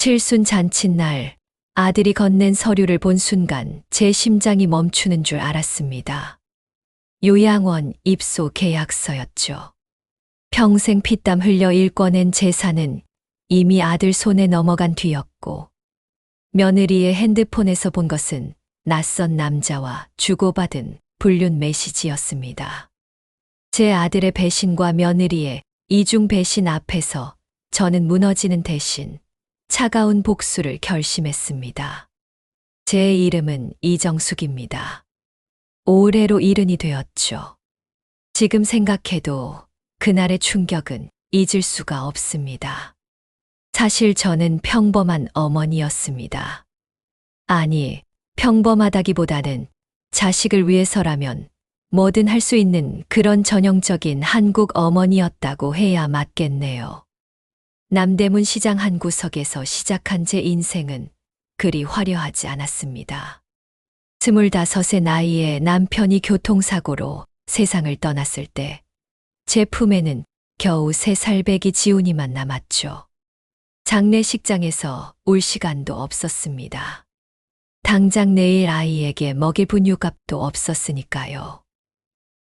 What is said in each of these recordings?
칠순 잔칫날 아들이 건넨 서류를 본 순간 제 심장이 멈추는 줄 알았습니다. 요양원 입소 계약서였죠. 평생 피땀 흘려 일궈낸 재산은 이미 아들 손에 넘어간 뒤였고, 며느리의 핸드폰에서 본 것은 낯선 남자와 주고받은 불륜 메시지였습니다. 제 아들의 배신과 며느리의 이중 배신 앞에서 저는 무너지는 대신 차가운 복수를 결심했습니다. 제 이름은 이정숙입니다. 올해로 70이 되었죠. 지금 생각해도 그날의 충격은 잊을 수가 없습니다. 사실 저는 평범한 어머니였습니다. 아니, 평범하다기보다는 자식을 위해서라면 뭐든 할 수 있는 그런 전형적인 한국 어머니였다고 해야 맞겠네요. 남대문 시장 한 구석에서 시작한 제 인생은 그리 화려하지 않았습니다. 25의 나이에 남편이 교통사고로 세상을 떠났을 때 제 품에는 겨우 3살 배기 지훈이만 남았죠. 장례식장에서 울 시간도 없었습니다. 당장 내일 아이에게 먹일 분유값도 없었으니까요.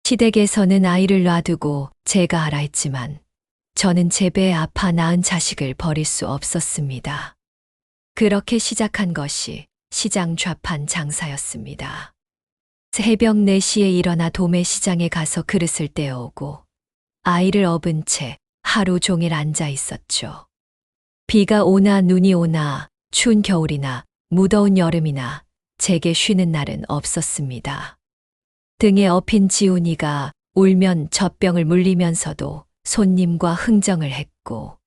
시댁에서는 아이를 놔두고 제가 하라 했지만 저는 제 배에 아파 낳은 자식을 버릴 수 없었습니다. 그렇게 시작한 것이 시장 좌판 장사였습니다. 새벽 4시에 일어나 도매시장에 가서 그릇을 떼어오고 아이를 업은 채 하루 종일 앉아 있었죠. 비가 오나 눈이 오나 추운 겨울이나 무더운 여름이나 제게 쉬는 날은 없었습니다. 등에 업힌 지훈이가 울면 젖병을 물리면서도 손님과 흥정을 했고,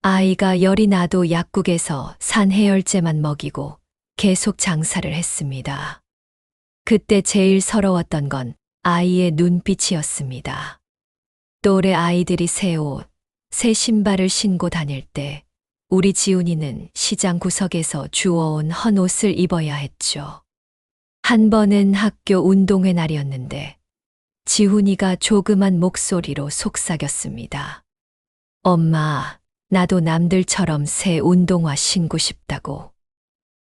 아이가 열이 나도 약국에서 산 해열제만 먹이고 계속 장사를 했습니다. 그때 제일 서러웠던 건 아이의 눈빛이었습니다. 또래 아이들이 새 옷, 새 신발을 신고 다닐 때 우리 지훈이는 시장 구석에서 주워온 헌 옷을 입어야 했죠. 한 번은 학교 운동회 날이었는데 지훈이가 조그만 목소리로 속삭였습니다. 엄마, 나도 남들처럼 새 운동화 신고 싶다고.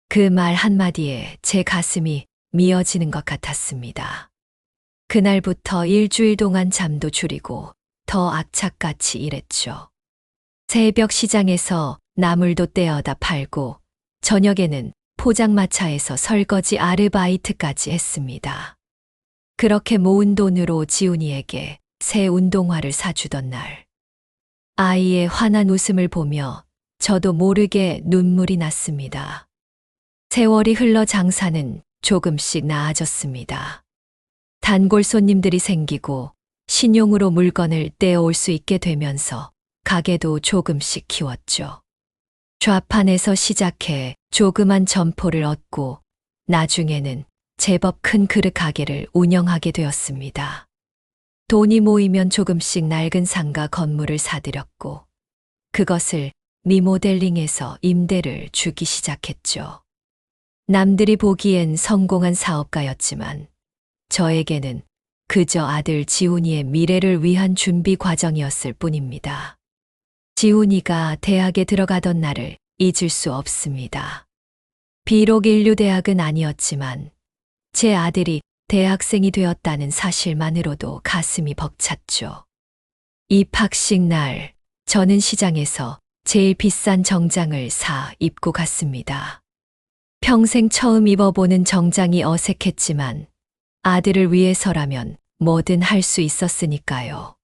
그 말 한마디에 제 가슴이 미어지는 것 같았습니다. 그날부터 일주일 동안 잠도 줄이고 더 악착같이 일했죠. 새벽 시장에서 나물도 떼어다 팔고 저녁에는 포장마차에서 설거지 아르바이트까지 했습니다. 그렇게 모은 돈으로 지훈이에게 새 운동화를 사주던 날, 아이의 환한 웃음을 보며 저도 모르게 눈물이 났습니다. 세월이 흘러 장사는 조금씩 나아졌습니다. 단골 손님들이 생기고 신용으로 물건을 떼어올 수 있게 되면서 가게도 조금씩 키웠죠. 좌판에서 시작해 조그만 점포를 얻고 나중에는 제법 큰 그릇 가게를 운영하게 되었습니다. 돈이 모이면 조금씩 낡은 상가 건물을 사들였고 그것을 리모델링해서 임대를 주기 시작했죠. 남들이 보기엔 성공한 사업가였지만 저에게는 그저 아들 지훈이의 미래를 위한 준비 과정이었을 뿐입니다. 지훈이가 대학에 들어가던 날을 잊을 수 없습니다. 비록 인류대학은 아니었지만 제 아들이 대학생이 되었다는 사실만으로도 가슴이 벅찼죠. 입학식 날, 저는 시장에서 제일 비싼 정장을 사 입고 갔습니다. 평생 처음 입어보는 정장이 어색했지만 아들을 위해서라면 뭐든 할 수 있었으니까요.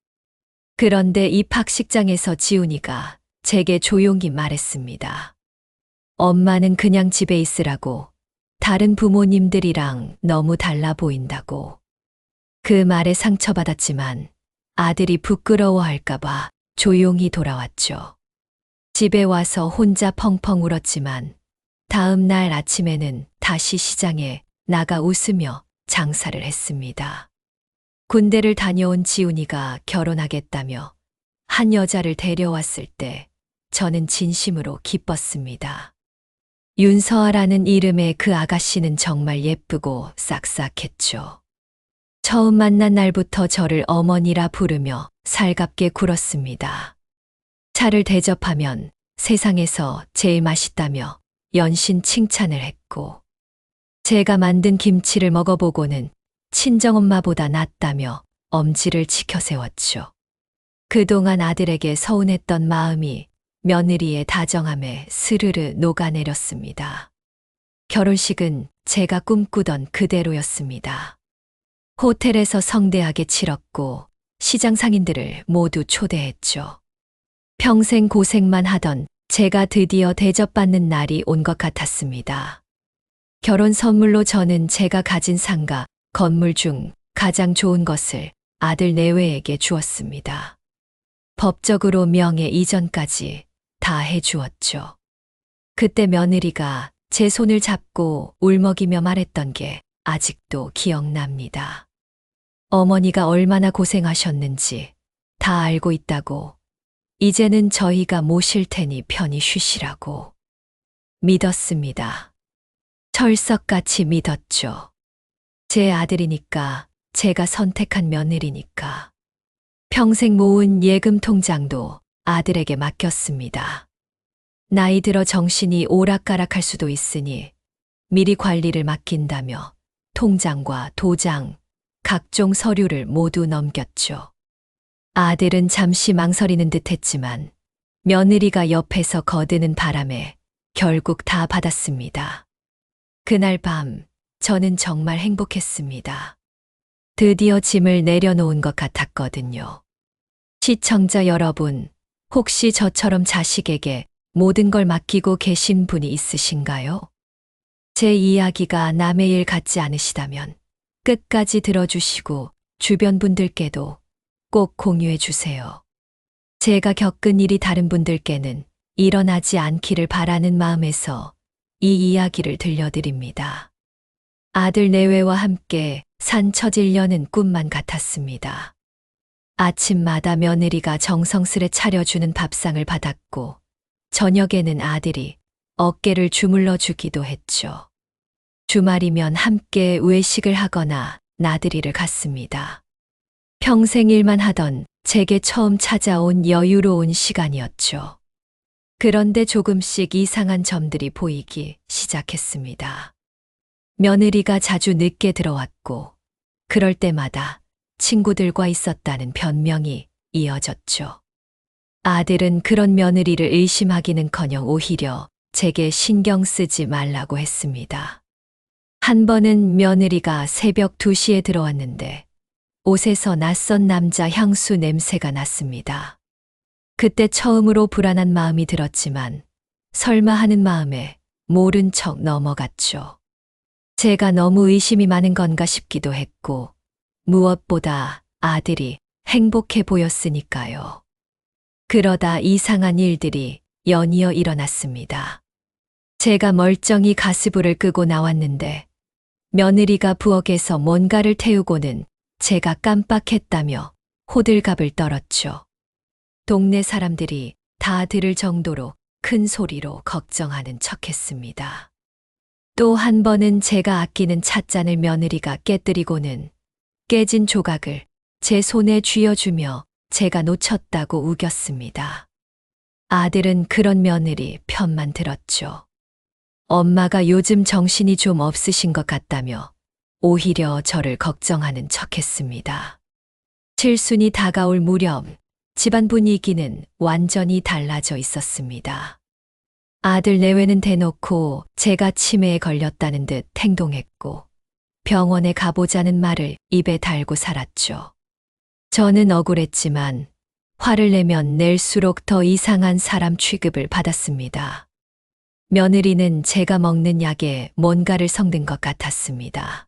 그런데 입학식장에서 지훈이가 제게 조용히 말했습니다. 엄마는 그냥 집에 있으라고, 다른 부모님들이랑 너무 달라 보인다고. 그 말에 상처받았지만 아들이 부끄러워할까봐 조용히 돌아왔죠. 집에 와서 혼자 펑펑 울었지만 다음 날 아침에는 다시 시장에 나가 웃으며 장사를 했습니다. 군대를 다녀온 지훈이가 결혼하겠다며 한 여자를 데려왔을 때 저는 진심으로 기뻤습니다. 윤서아라는 이름의 그 아가씨는 정말 예쁘고 싹싹했죠. 처음 만난 날부터 저를 어머니라 부르며 살갑게 굴었습니다. 차를 대접하면 세상에서 제일 맛있다며 연신 칭찬을 했고, 제가 만든 김치를 먹어보고는 친정엄마보다 낫다며 엄지를 치켜 세웠죠. 그동안 아들에게 서운했던 마음이 며느리의 다정함에 스르르 녹아내렸습니다. 결혼식은 제가 꿈꾸던 그대로였습니다. 호텔에서 성대하게 치렀고 시장 상인들을 모두 초대했죠. 평생 고생만 하던 제가 드디어 대접받는 날이 온 것 같았습니다. 결혼 선물로 저는 제가 가진 상가, 건물 중 가장 좋은 것을 아들 내외에게 주었습니다. 법적으로 명예 이전까지 다 해주었죠. 그때 며느리가 제 손을 잡고 울먹이며 말했던 게 아직도 기억납니다. 어머니가 얼마나 고생하셨는지 다 알고 있다고, 이제는 저희가 모실 테니 편히 쉬시라고. 믿었습니다. 철석같이 믿었죠. 제 아들이니까, 제가 선택한 며느리니까. 평생 모은 예금 통장도 아들에게 맡겼습니다. 나이 들어 정신이 오락가락할 수도 있으니 미리 관리를 맡긴다며 통장과 도장, 각종 서류를 모두 넘겼죠. 아들은 잠시 망설이는 듯 했지만 며느리가 옆에서 거드는 바람에 결국 다 받았습니다. 그날 밤 저는 정말 행복했습니다. 드디어 짐을 내려놓은 것 같았거든요. 시청자 여러분, 혹시 저처럼 자식에게 모든 걸 맡기고 계신 분이 있으신가요? 제 이야기가 남의 일 같지 않으시다면 끝까지 들어주시고 주변 분들께도 꼭 공유해 주세요. 제가 겪은 일이 다른 분들께는 일어나지 않기를 바라는 마음에서 이 이야기를 들려드립니다. 아들 내외와 함께 산 처질려는 꿈만 같았습니다. 아침마다 며느리가 정성스레 차려주는 밥상을 받았고 저녁에는 아들이 어깨를 주물러 주기도 했죠. 주말이면 함께 외식을 하거나 나들이를 갔습니다. 평생 일만 하던 제게 처음 찾아온 여유로운 시간이었죠. 그런데 조금씩 이상한 점들이 보이기 시작했습니다. 며느리가 자주 늦게 들어왔고, 그럴 때마다 친구들과 있었다는 변명이 이어졌죠. 아들은 그런 며느리를 의심하기는커녕 오히려 제게 신경 쓰지 말라고 했습니다. 한 번은 며느리가 새벽 2시에 들어왔는데 옷에서 낯선 남자 향수 냄새가 났습니다. 그때 처음으로 불안한 마음이 들었지만 설마 하는 마음에 모른 척 넘어갔죠. 제가 너무 의심이 많은 건가 싶기도 했고 무엇보다 아들이 행복해 보였으니까요. 그러다 이상한 일들이 연이어 일어났습니다. 제가 멀쩡히 가스불을 끄고 나왔는데 며느리가 부엌에서 뭔가를 태우고는 제가 깜빡했다며 호들갑을 떨었죠. 동네 사람들이 다 들을 정도로 큰 소리로 걱정하는 척했습니다. 또 한 번은 제가 아끼는 찻잔을 며느리가 깨뜨리고는 깨진 조각을 제 손에 쥐어주며 제가 놓쳤다고 우겼습니다. 아들은 그런 며느리 편만 들었죠. 엄마가 요즘 정신이 좀 없으신 것 같다며 오히려 저를 걱정하는 척했습니다. 칠순이 다가올 무렵 집안 분위기는 완전히 달라져 있었습니다. 아들 내외는 대놓고 제가 치매에 걸렸다는 듯 행동했고 병원에 가보자는 말을 입에 달고 살았죠. 저는 억울했지만 화를 내면 낼수록 더 이상한 사람 취급을 받았습니다. 며느리는 제가 먹는 약에 뭔가를 섞는 것 같았습니다.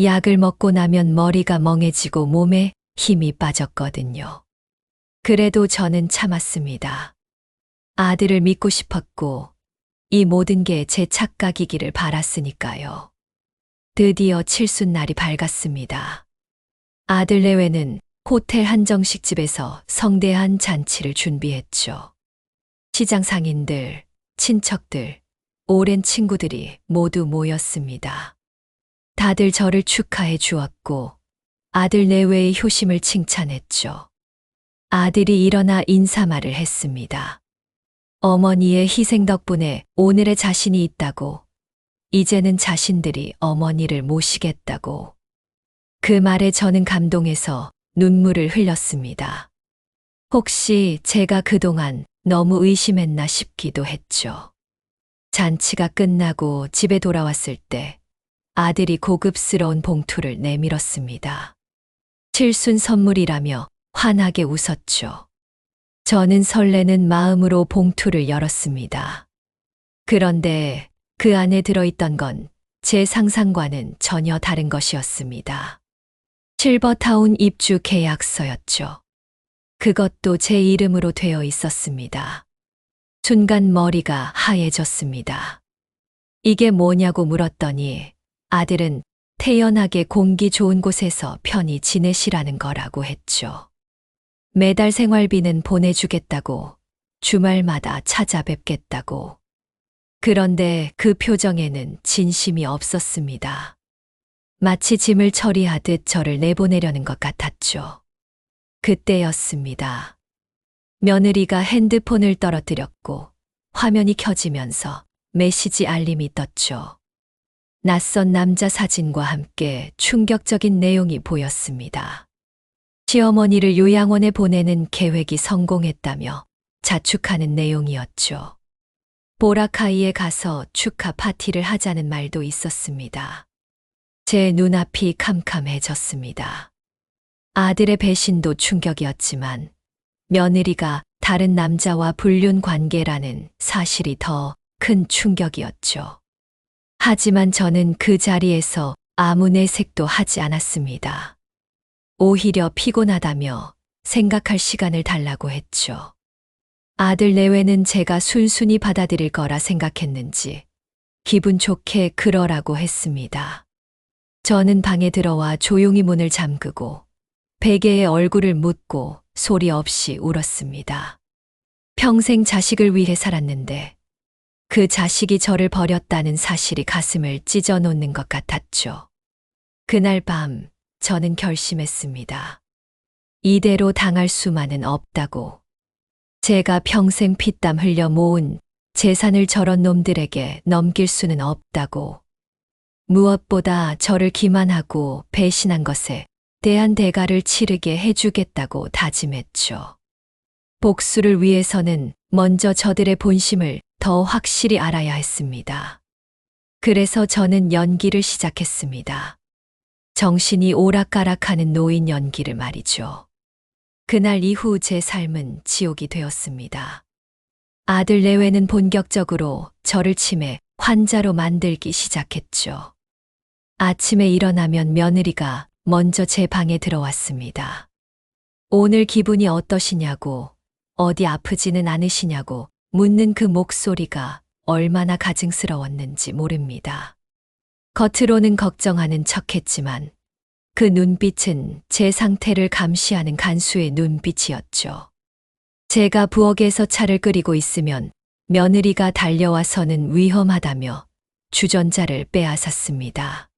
약을 먹고 나면 머리가 멍해지고 몸에 힘이 빠졌거든요. 그래도 저는 참았습니다. 아들을 믿고 싶었고 이 모든 게 제 착각이기를 바랐으니까요. 드디어 칠순날이 밝았습니다. 아들 내외는 호텔 한정식집에서 성대한 잔치를 준비했죠. 시장 상인들, 친척들, 오랜 친구들이 모두 모였습니다. 다들 저를 축하해 주었고 아들 내외의 효심을 칭찬했죠. 아들이 일어나 인사말을 했습니다. 어머니의 희생 덕분에 오늘의 자신이 있다고, 이제는 자신들이 어머니를 모시겠다고. 그 말에 저는 감동해서 눈물을 흘렸습니다. 혹시 제가 그동안 너무 의심했나 싶기도 했죠. 잔치가 끝나고 집에 돌아왔을 때 아들이 고급스러운 봉투를 내밀었습니다. 칠순 선물이라며 환하게 웃었죠. 저는 설레는 마음으로 봉투를 열었습니다. 그런데 그 안에 들어있던 건 제 상상과는 전혀 다른 것이었습니다. 실버타운 입주 계약서였죠. 그것도 제 이름으로 되어 있었습니다. 순간 머리가 하얘졌습니다. 이게 뭐냐고 물었더니 아들은 태연하게 공기 좋은 곳에서 편히 지내시라는 거라고 했죠. 매달 생활비는 보내주겠다고, 주말마다 찾아뵙겠다고. 그런데 그 표정에는 진심이 없었습니다. 마치 짐을 처리하듯 저를 내보내려는 것 같았죠. 그때였습니다. 며느리가 핸드폰을 떨어뜨렸고 화면이 켜지면서 메시지 알림이 떴죠. 낯선 남자 사진과 함께 충격적인 내용이 보였습니다. 시어머니를 요양원에 보내는 계획이 성공했다며 자축하는 내용이었죠. 보라카이에 가서 축하 파티를 하자는 말도 있었습니다. 제 눈앞이 캄캄해졌습니다. 아들의 배신도 충격이었지만 며느리가 다른 남자와 불륜 관계라는 사실이 더 큰 충격이었죠. 하지만 저는 그 자리에서 아무 내색도 하지 않았습니다. 오히려 피곤하다며 생각할 시간을 달라고 했죠. 아들 내외는 제가 순순히 받아들일 거라 생각했는지 기분 좋게 그러라고 했습니다. 저는 방에 들어와 조용히 문을 잠그고 베개에 얼굴을 묻고 소리 없이 울었습니다. 평생 자식을 위해 살았는데 그 자식이 저를 버렸다는 사실이 가슴을 찢어 놓는 것 같았죠. 그날 밤 저는 결심했습니다. 이대로 당할 수만은 없다고. 제가 평생 피땀 흘려 모은 재산을 저런 놈들에게 넘길 수는 없다고. 무엇보다 저를 기만하고 배신한 것에 대한 대가를 치르게 해주겠다고 다짐했죠. 복수를 위해서는 먼저 저들의 본심을 더 확실히 알아야 했습니다. 그래서 저는 연기를 시작했습니다. 정신이 오락가락하는 노인 연기를 말이죠. 그날 이후 제 삶은 지옥이 되었습니다. 아들 내외는 본격적으로 저를 치매 환자로 만들기 시작했죠. 아침에 일어나면 며느리가 먼저 제 방에 들어왔습니다. 오늘 기분이 어떠시냐고, 어디 아프지는 않으시냐고 묻는 그 목소리가 얼마나 가증스러웠는지 모릅니다. 겉으로는 걱정하는 척했지만 그 눈빛은 제 상태를 감시하는 간수의 눈빛이었죠. 제가 부엌에서 차를 끓이고 있으면 며느리가 달려와서는 위험하다며 주전자를 빼앗았습니다.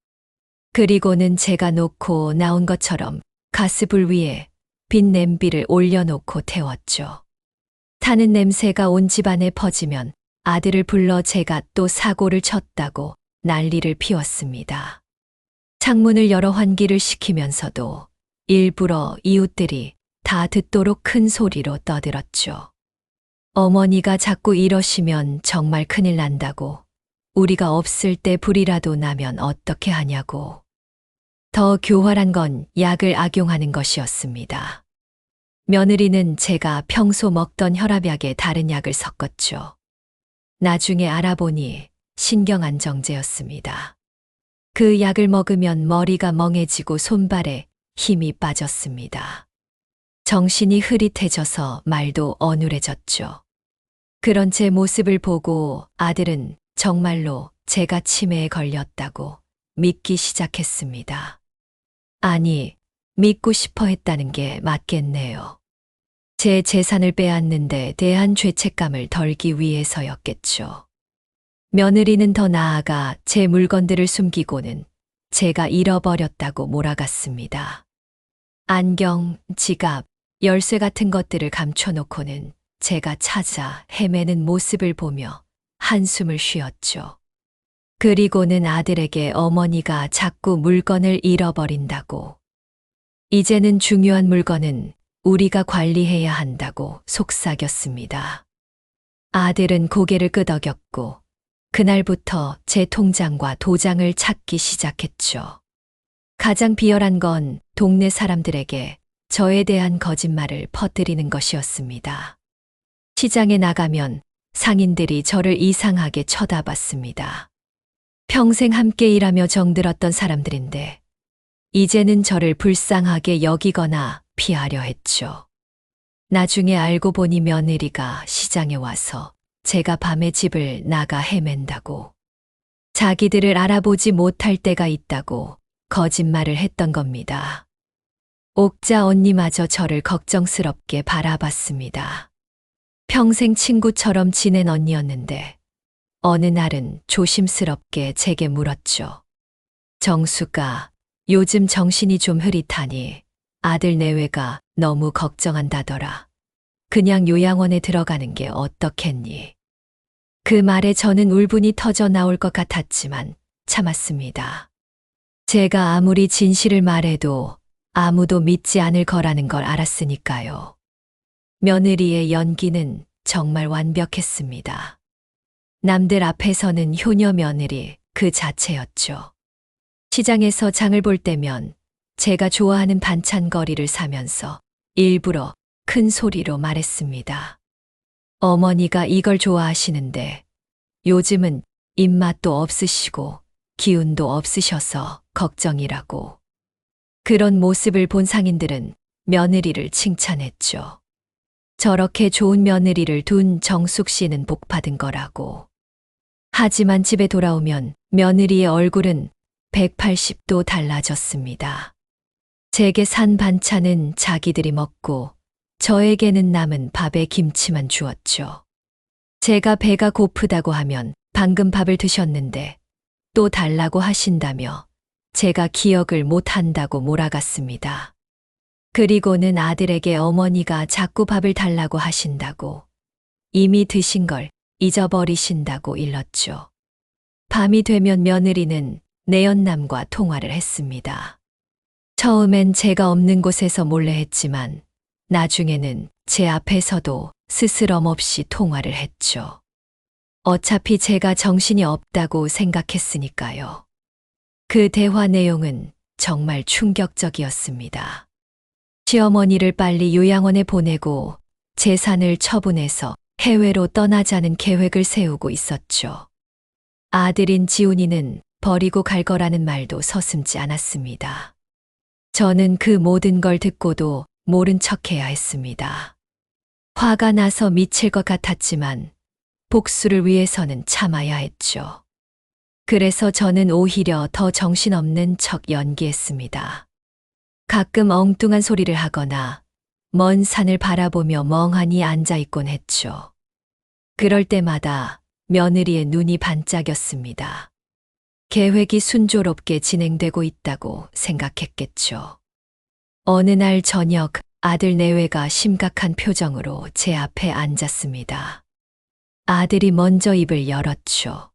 그리고는 제가 놓고 나온 것처럼 가스불 위에 빈 냄비를 올려놓고 태웠죠. 타는 냄새가 온 집안에 퍼지면 아들을 불러 제가 또 사고를 쳤다고 난리를 피웠습니다. 창문을 열어 환기를 시키면서도 일부러 이웃들이 다 듣도록 큰 소리로 떠들었죠. 어머니가 자꾸 이러시면 정말 큰일 난다고. 우리가 없을 때 불이라도 나면 어떻게 하냐고. 더 교활한 건 약을 악용하는 것이었습니다. 며느리는 제가 평소 먹던 혈압약에 다른 약을 섞었죠. 나중에 알아보니 신경안정제였습니다. 그 약을 먹으면 머리가 멍해지고 손발에 힘이 빠졌습니다. 정신이 흐릿해져서 말도 어눌해졌죠. 그런 제 모습을 보고 아들은 정말로 제가 치매에 걸렸다고 믿기 시작했습니다. 아니, 믿고 싶어 했다는 게 맞겠네요. 제 재산을 빼앗는 데 대한 죄책감을 덜기 위해서였겠죠. 며느리는 더 나아가 제 물건들을 숨기고는 제가 잃어버렸다고 몰아갔습니다. 안경, 지갑, 열쇠 같은 것들을 감춰놓고는 제가 찾아 헤매는 모습을 보며 한숨을 쉬었죠. 그리고는 아들에게 어머니가 자꾸 물건을 잃어버린다고, 이제는 중요한 물건은 우리가 관리해야 한다고 속삭였습니다. 아들은 고개를 끄덕였고 그날부터 제 통장과 도장을 찾기 시작했죠. 가장 비열한 건 동네 사람들에게 저에 대한 거짓말을 퍼뜨리는 것이었습니다. 시장에 나가면 상인들이 저를 이상하게 쳐다봤습니다. 평생 함께 일하며 정들었던 사람들인데 이제는 저를 불쌍하게 여기거나 피하려 했죠. 나중에 알고 보니 며느리가 시장에 와서 제가 밤에 집을 나가 헤맨다고, 자기들을 알아보지 못할 때가 있다고 거짓말을 했던 겁니다. 옥자 언니마저 저를 걱정스럽게 바라봤습니다. 평생 친구처럼 지낸 언니였는데 어느 날은 조심스럽게 제게 물었죠. 정수가, 요즘 정신이 좀 흐릿하니 아들 내외가 너무 걱정한다더라. 그냥 요양원에 들어가는 게 어떻겠니? 그 말에 저는 울분이 터져 나올 것 같았지만 참았습니다. 제가 아무리 진실을 말해도 아무도 믿지 않을 거라는 걸 알았으니까요. 며느리의 연기는 정말 완벽했습니다. 남들 앞에서는 효녀 며느리 그 자체였죠. 시장에서 장을 볼 때면 제가 좋아하는 반찬거리를 사면서 일부러 큰 소리로 말했습니다. 어머니가 이걸 좋아하시는데 요즘은 입맛도 없으시고 기운도 없으셔서 걱정이라고. 그런 모습을 본 상인들은 며느리를 칭찬했죠. 저렇게 좋은 며느리를 둔 정숙 씨는 복받은 거라고. 하지만 집에 돌아오면 며느리의 얼굴은 180도 달라졌습니다. 제게 산 반찬은 자기들이 먹고 저에게는 남은 밥에 김치만 주었죠. 제가 배가 고프다고 하면 방금 밥을 드셨는데 또 달라고 하신다며 제가 기억을 못 한다고 몰아갔습니다. 그리고는 아들에게 어머니가 자꾸 밥을 달라고 하신다고, 이미 드신 걸 잊어버리신다고 일렀죠. 밤이 되면 며느리는 내연남과 통화를 했습니다. 처음엔 제가 없는 곳에서 몰래 했지만 나중에는 제 앞에서도 스스럼 없이 통화를 했죠. 어차피 제가 정신이 없다고 생각했으니까요. 그 대화 내용은 정말 충격적이었습니다. 시어머니를 빨리 요양원에 보내고 재산을 처분해서 해외로 떠나자는 계획을 세우고 있었죠. 아들인 지훈이는 버리고 갈 거라는 말도 서슴지 않았습니다. 저는 그 모든 걸 듣고도 모른 척해야 했습니다. 화가 나서 미칠 것 같았지만 복수를 위해서는 참아야 했죠. 그래서 저는 오히려 더 정신없는 척 연기했습니다. 가끔 엉뚱한 소리를 하거나 먼 산을 바라보며 멍하니 앉아있곤 했죠. 그럴 때마다 며느리의 눈이 반짝였습니다. 계획이 순조롭게 진행되고 있다고 생각했겠죠. 어느 날 저녁 아들 내외가 심각한 표정으로 제 앞에 앉았습니다. 아들이 먼저 입을 열었죠.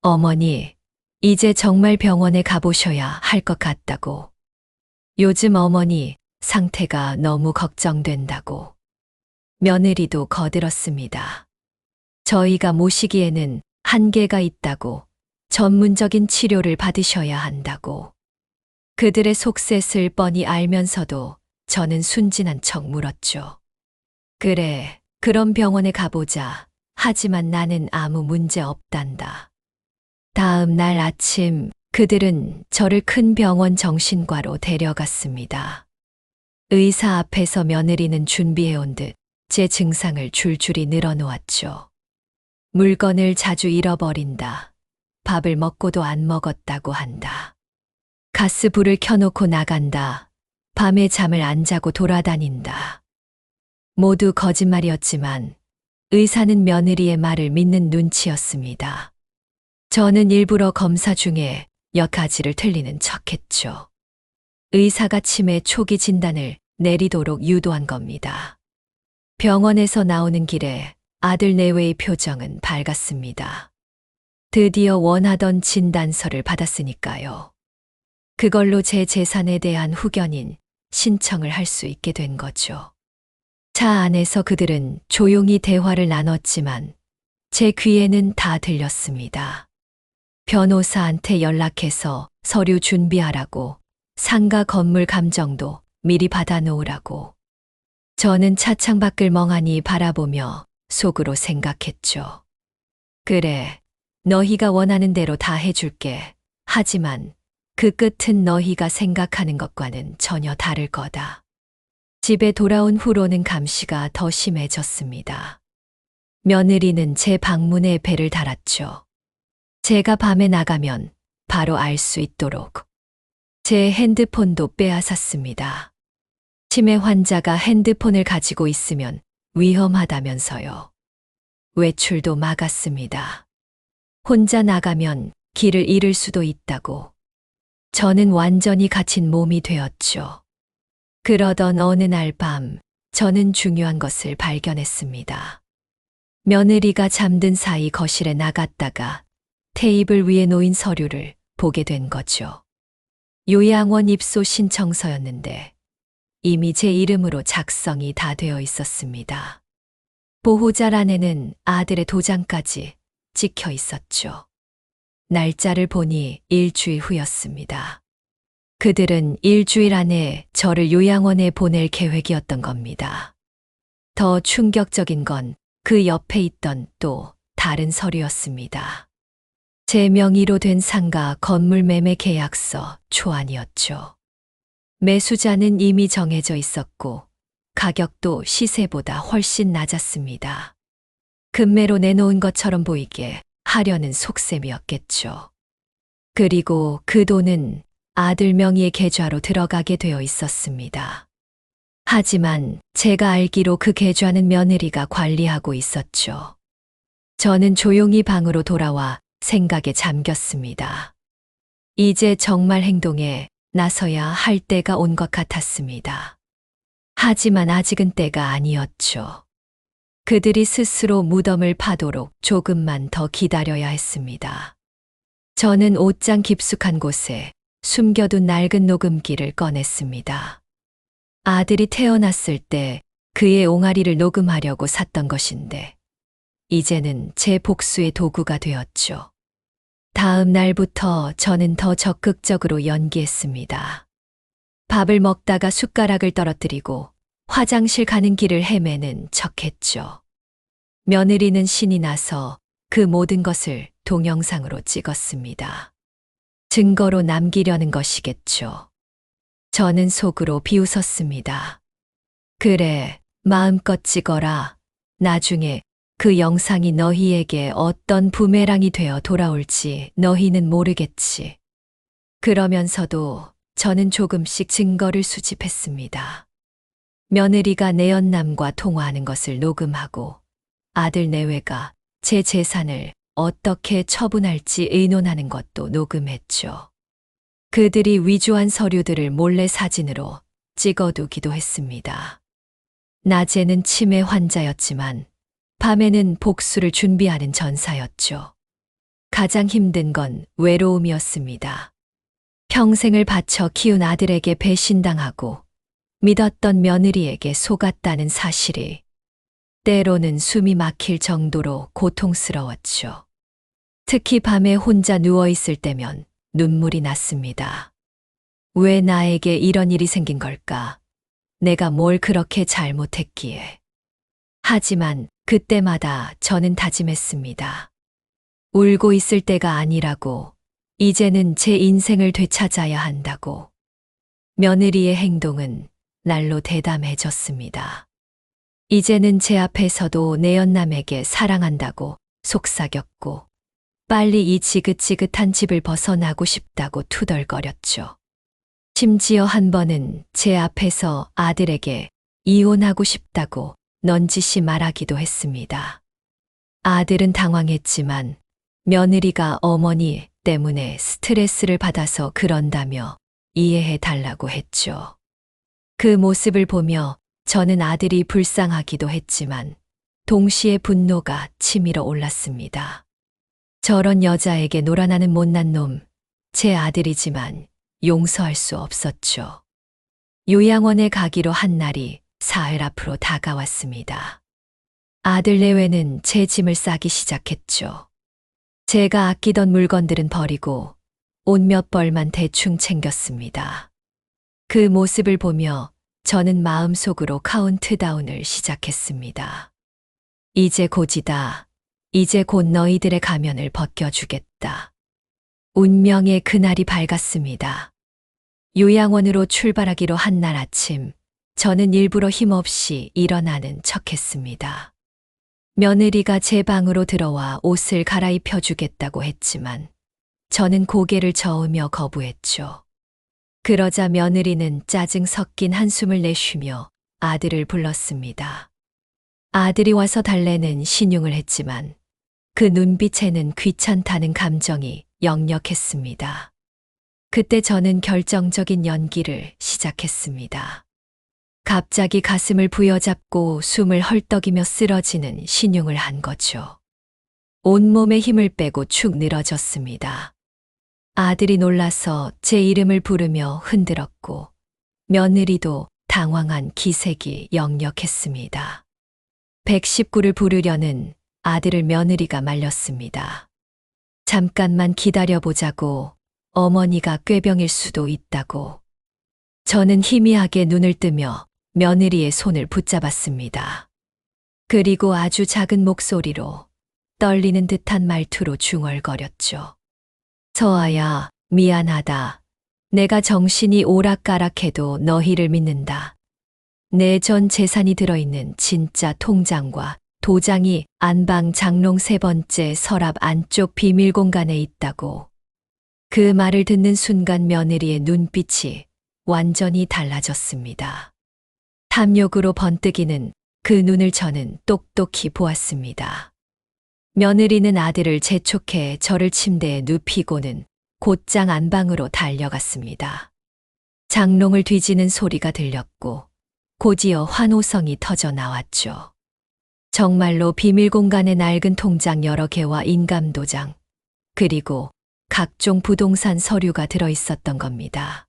어머니, 이제 정말 병원에 가보셔야 할 것 같다고. 요즘 어머니 상태가 너무 걱정된다고. 며느리도 거들었습니다. 저희가 모시기에는 한계가 있다고, 전문적인 치료를 받으셔야 한다고. 그들의 속셈을 뻔히 알면서도 저는 순진한 척 물었죠. 그래, 그럼 병원에 가보자. 하지만 나는 아무 문제 없단다. 다음 날 아침 그들은 저를 큰 병원 정신과로 데려갔습니다. 의사 앞에서 며느리는 준비해온 듯 제 증상을 줄줄이 늘어놓았죠. 물건을 자주 잃어버린다. 밥을 먹고도 안 먹었다고 한다. 가스불을 켜놓고 나간다. 밤에 잠을 안 자고 돌아다닌다. 모두 거짓말이었지만 의사는 며느리의 말을 믿는 눈치였습니다. 저는 일부러 검사 중에 몇 가지를 틀리는 척했죠. 의사가 치매 초기 진단을 내리도록 유도한 겁니다. 병원에서 나오는 길에 아들 내외의 표정은 밝았습니다. 드디어 원하던 진단서를 받았으니까요. 그걸로 제 재산에 대한 후견인 신청을 할 수 있게 된 거죠. 차 안에서 그들은 조용히 대화를 나눴지만 제 귀에는 다 들렸습니다. 변호사한테 연락해서 서류 준비하라고, 상가 건물 감정도 미리 받아놓으라고. 저는 차창 밖을 멍하니 바라보며 속으로 생각했죠. 그래, 너희가 원하는 대로 다 해줄게. 하지만 그 끝은 너희가 생각하는 것과는 전혀 다를 거다. 집에 돌아온 후로는 감시가 더 심해졌습니다. 며느리는 제 방문에 배를 달았죠. 제가 밤에 나가면 바로 알 수 있도록. 제 핸드폰도 빼앗았습니다. 치매 환자가 핸드폰을 가지고 있으면 위험하다면서요. 외출도 막았습니다. 혼자 나가면 길을 잃을 수도 있다고. 저는 완전히 갇힌 몸이 되었죠. 그러던 어느 날 밤, 저는 중요한 것을 발견했습니다. 며느리가 잠든 사이 거실에 나갔다가 테이블 위에 놓인 서류를 보게 된 거죠. 요양원 입소 신청서였는데 이미 제 이름으로 작성이 다 되어 있었습니다. 보호자란에는 아들의 도장까지 찍혀 있었죠. 날짜를 보니 일주일 후였습니다. 그들은 일주일 안에 저를 요양원에 보낼 계획이었던 겁니다. 더 충격적인 건 그 옆에 있던 또 다른 서류였습니다. 제 명의로 된 상가 건물 매매 계약서 초안이었죠. 매수자는 이미 정해져 있었고 가격도 시세보다 훨씬 낮았습니다. 금매로 내놓은 것처럼 보이게 하려는 속셈이었겠죠. 그리고 그 돈은 아들 명의의 계좌로 들어가게 되어 있었습니다. 하지만 제가 알기로 그 계좌는 며느리가 관리하고 있었죠. 저는 조용히 방으로 돌아와 생각에 잠겼습니다. 이제 정말 행동에 나서야 할 때가 온 것 같았습니다. 하지만 아직은 때가 아니었죠. 그들이 스스로 무덤을 파도록 조금만 더 기다려야 했습니다. 저는 옷장 깊숙한 곳에 숨겨둔 낡은 녹음기를 꺼냈습니다. 아들이 태어났을 때 그의 옹알이를 녹음하려고 샀던 것인데 이제는 제 복수의 도구가 되었죠. 다음 날부터 저는 더 적극적으로 연기했습니다. 밥을 먹다가 숟가락을 떨어뜨리고 화장실 가는 길을 헤매는 척했죠. 며느리는 신이 나서 그 모든 것을 동영상으로 찍었습니다. 증거로 남기려는 것이겠죠. 저는 속으로 비웃었습니다. 그래, 마음껏 찍어라. 나중에 그 영상이 너희에게 어떤 부메랑이 되어 돌아올지 너희는 모르겠지. 그러면서도 저는 조금씩 증거를 수집했습니다. 며느리가 내연남과 통화하는 것을 녹음하고 아들 내외가 제 재산을 어떻게 처분할지 의논하는 것도 녹음했죠. 그들이 위조한 서류들을 몰래 사진으로 찍어두기도 했습니다. 낮에는 치매 환자였지만 밤에는 복수를 준비하는 전사였죠. 가장 힘든 건 외로움이었습니다. 평생을 바쳐 키운 아들에게 배신당하고 믿었던 며느리에게 속았다는 사실이 때로는 숨이 막힐 정도로 고통스러웠죠. 특히 밤에 혼자 누워있을 때면 눈물이 났습니다. 왜 나에게 이런 일이 생긴 걸까? 내가 뭘 그렇게 잘못했기에. 하지만 그때마다 저는 다짐했습니다. 울고 있을 때가 아니라고, 이제는 제 인생을 되찾아야 한다고. 며느리의 행동은 날로 대담해졌습니다. 이제는 제 앞에서도 내연남에게 사랑한다고 속삭였고, 빨리 이 지긋지긋한 집을 벗어나고 싶다고 투덜거렸죠. 심지어 한 번은 제 앞에서 아들에게 이혼하고 싶다고 넌지시 말하기도 했습니다. 아들은 당황했지만 며느리가 어머니 때문에 스트레스를 받아서 그런다며 이해해 달라고 했죠. 그 모습을 보며 저는 아들이 불쌍하기도 했지만 동시에 분노가 치밀어 올랐습니다. 저런 여자에게 놀아나는 못난 놈, 제 아들이지만 용서할 수 없었죠. 요양원에 가기로 한 날이 사흘 앞으로 다가왔습니다. 아들 내외는 제 짐을 싸기 시작했죠. 제가 아끼던 물건들은 버리고 옷 몇 벌만 대충 챙겼습니다. 그 모습을 보며 저는 마음속으로 카운트다운을 시작했습니다. 이제 곧이다. 이제 곧 너희들의 가면을 벗겨주겠다. 운명의 그날이 밝았습니다. 요양원으로 출발하기로 한 날 아침, 저는 일부러 힘없이 일어나는 척했습니다. 며느리가 제 방으로 들어와 옷을 갈아입혀 주겠다고 했지만 저는 고개를 저으며 거부했죠. 그러자 며느리는 짜증 섞인 한숨을 내쉬며 아들을 불렀습니다. 아들이 와서 달래는 신용을 했지만 그 눈빛에는 귀찮다는 감정이 역력했습니다. 그때 저는 결정적인 연기를 시작했습니다. 갑자기 가슴을 부여잡고 숨을 헐떡이며 쓰러지는 신용을 한 거죠. 온몸에 힘을 빼고 축 늘어졌습니다. 아들이 놀라서 제 이름을 부르며 흔들었고 며느리도 당황한 기색이 역력했습니다. 119를 부르려는 아들을 며느리가 말렸습니다. 잠깐만 기다려보자고, 어머니가 꾀병일 수도 있다고. 저는 희미하게 눈을 뜨며 며느리의 손을 붙잡았습니다. 그리고 아주 작은 목소리로 떨리는 듯한 말투로 중얼거렸죠. 서아야, 미안하다. 내가 정신이 오락가락해도 너희를 믿는다. 내 전 재산이 들어있는 진짜 통장과 도장이 안방 장롱 3번째 서랍 안쪽 비밀 공간에 있다고. 그 말을 듣는 순간 며느리의 눈빛이 완전히 달라졌습니다. 탐욕으로 번뜩이는 그 눈을 저는 똑똑히 보았습니다. 며느리는 아들을 재촉해 저를 침대에 눕히고는 곧장 안방으로 달려갔습니다. 장롱을 뒤지는 소리가 들렸고 곧이어 환호성이 터져 나왔죠. 정말로 비밀 공간에 낡은 통장 여러 개와 인감도장, 그리고 각종 부동산 서류가 들어있었던 겁니다.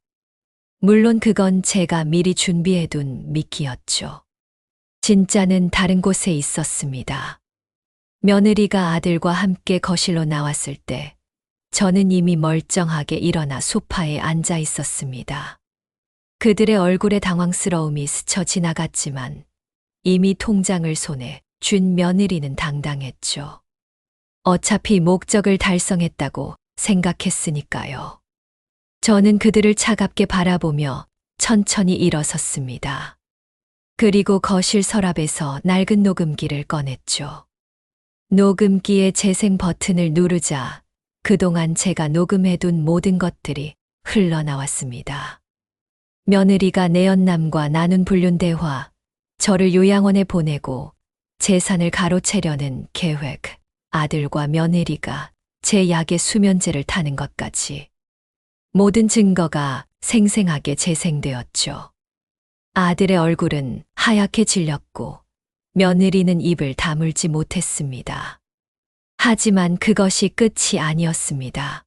물론 그건 제가 미리 준비해둔 미끼였죠. 진짜는 다른 곳에 있었습니다. 며느리가 아들과 함께 거실로 나왔을 때 저는 이미 멀쩡하게 일어나 소파에 앉아 있었습니다. 그들의 얼굴에 당황스러움이 스쳐 지나갔지만 이미 통장을 손에 쥔 며느리는 당당했죠. 어차피 목적을 달성했다고 생각했으니까요. 저는 그들을 차갑게 바라보며 천천히 일어섰습니다. 그리고 거실 서랍에서 낡은 녹음기를 꺼냈죠. 녹음기의 재생 버튼을 누르자 그동안 제가 녹음해둔 모든 것들이 흘러나왔습니다. 며느리가 내연남과 나눈 불륜 대화, 저를 요양원에 보내고 재산을 가로채려는 계획, 아들과 며느리가 제 약의 수면제를 타는 것까지. 모든 증거가 생생하게 재생되었죠. 아들의 얼굴은 하얗게 질렸고 며느리는 입을 다물지 못했습니다. 하지만 그것이 끝이 아니었습니다.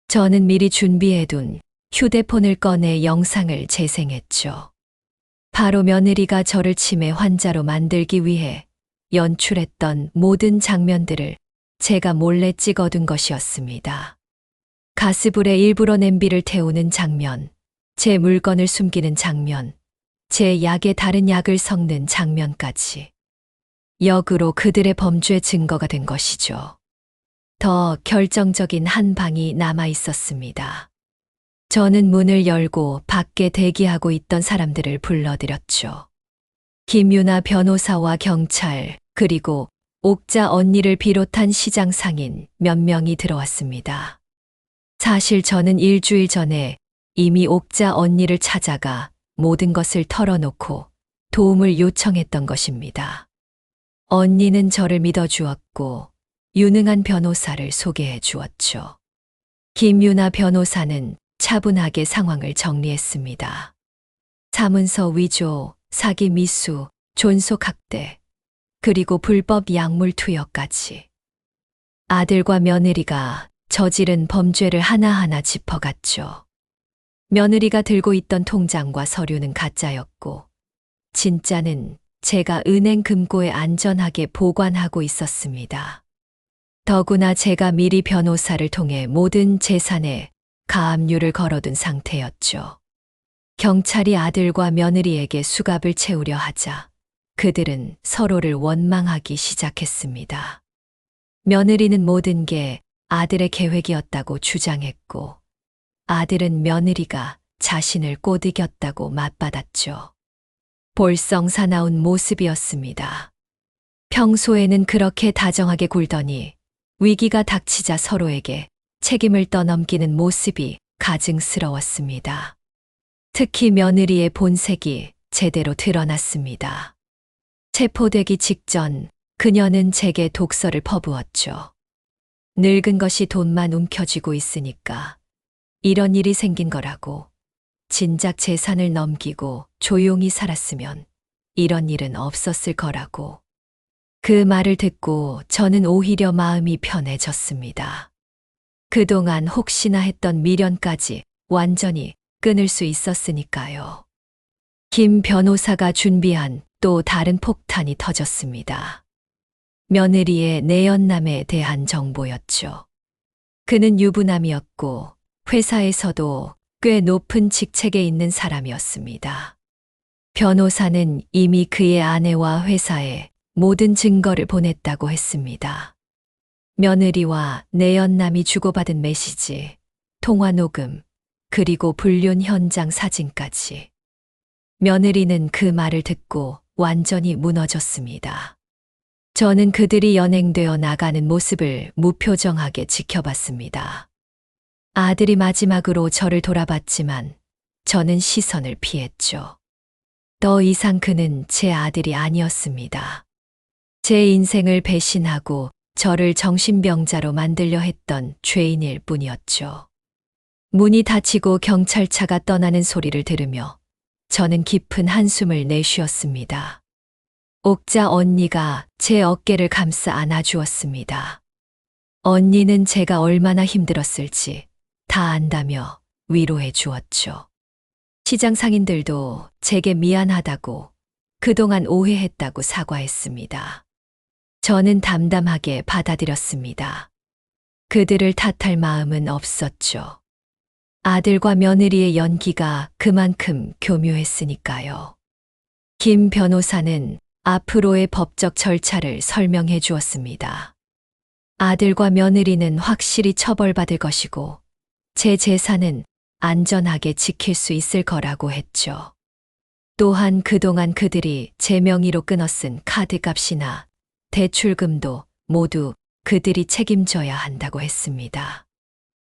저는 미리 준비해둔 휴대폰을 꺼내 영상을 재생했죠. 바로 며느리가 저를 치매 환자로 만들기 위해 연출했던 모든 장면들을 제가 몰래 찍어둔 것이었습니다. 가스불에 일부러 냄비를 태우는 장면, 제 물건을 숨기는 장면, 제 약에 다른 약을 섞는 장면까지. 역으로 그들의 범죄 증거가 된 것이죠. 더 결정적인 한 방이 남아 있었습니다. 저는 문을 열고 밖에 대기하고 있던 사람들을 불러들였죠. 김유나 변호사와 경찰, 그리고 옥자 언니를 비롯한 시장 상인 몇 명이 들어왔습니다. 사실 저는 일주일 전에 이미 옥자 언니를 찾아가 모든 것을 털어놓고 도움을 요청했던 것입니다. 언니는 저를 믿어주었고 유능한 변호사를 소개해 주었죠. 김유나 변호사는 차분하게 상황을 정리했습니다. 사문서 위조, 사기 미수, 존속학대, 그리고 불법 약물 투여까지. 아들과 며느리가 저지른 범죄를 하나하나 짚어갔죠. 며느리가 들고 있던 통장과 서류는 가짜였고, 진짜는 제가 은행 금고에 안전하게 보관하고 있었습니다. 더구나 제가 미리 변호사를 통해 모든 재산에 가압류를 걸어둔 상태였죠. 경찰이 아들과 며느리에게 수갑을 채우려 하자 그들은 서로를 원망하기 시작했습니다. 며느리는 모든 게 아들의 계획이었다고 주장했고, 아들은 며느리가 자신을 꼬드겼다고 맞받았죠. 볼썽사나운 모습이었습니다. 평소에는 그렇게 다정하게 굴더니 위기가 닥치자 서로에게 책임을 떠넘기는 모습이 가증스러웠습니다. 특히 며느리의 본색이 제대로 드러났습니다. 체포되기 직전 그녀는 제게 독서를 퍼부었죠. 늙은 것이 돈만 움켜쥐고 있으니까 이런 일이 생긴 거라고. 진작 재산을 넘기고 조용히 살았으면 이런 일은 없었을 거라고. 그 말을 듣고 저는 오히려 마음이 편해졌습니다. 그동안 혹시나 했던 미련까지 완전히 끊을 수 있었으니까요. 김 변호사가 준비한 또 다른 폭탄이 터졌습니다. 며느리의 내연남에 대한 정보였죠. 그는 유부남이었고 회사에서도 꽤 높은 직책에 있는 사람이었습니다. 변호사는 이미 그의 아내와 회사에 모든 증거를 보냈다고 했습니다. 며느리와 내연남이 주고받은 메시지, 통화 녹음, 그리고 불륜 현장 사진까지. 며느리는 그 말을 듣고 완전히 무너졌습니다. 저는 그들이 연행되어 나가는 모습을 무표정하게 지켜봤습니다. 아들이 마지막으로 저를 돌아봤지만 저는 시선을 피했죠. 더 이상 그는 제 아들이 아니었습니다. 제 인생을 배신하고 저를 정신병자로 만들려 했던 죄인일 뿐이었죠. 문이 닫히고 경찰차가 떠나는 소리를 들으며 저는 깊은 한숨을 내쉬었습니다. 옥자 언니가 제 어깨를 감싸 안아주었습니다. 언니는 제가 얼마나 힘들었을지 다 안다며 위로해 주었죠. 시장 상인들도 제게 미안하다고, 그동안 오해했다고 사과했습니다. 저는 담담하게 받아들였습니다. 그들을 탓할 마음은 없었죠. 아들과 며느리의 연기가 그만큼 교묘했으니까요. 김 변호사는 앞으로의 법적 절차를 설명해 주었습니다. 아들과 며느리는 확실히 처벌받을 것이고 제 재산은 안전하게 지킬 수 있을 거라고 했죠. 또한 그동안 그들이 제 명의로 끊어 쓴 카드값이나 대출금도 모두 그들이 책임져야 한다고 했습니다.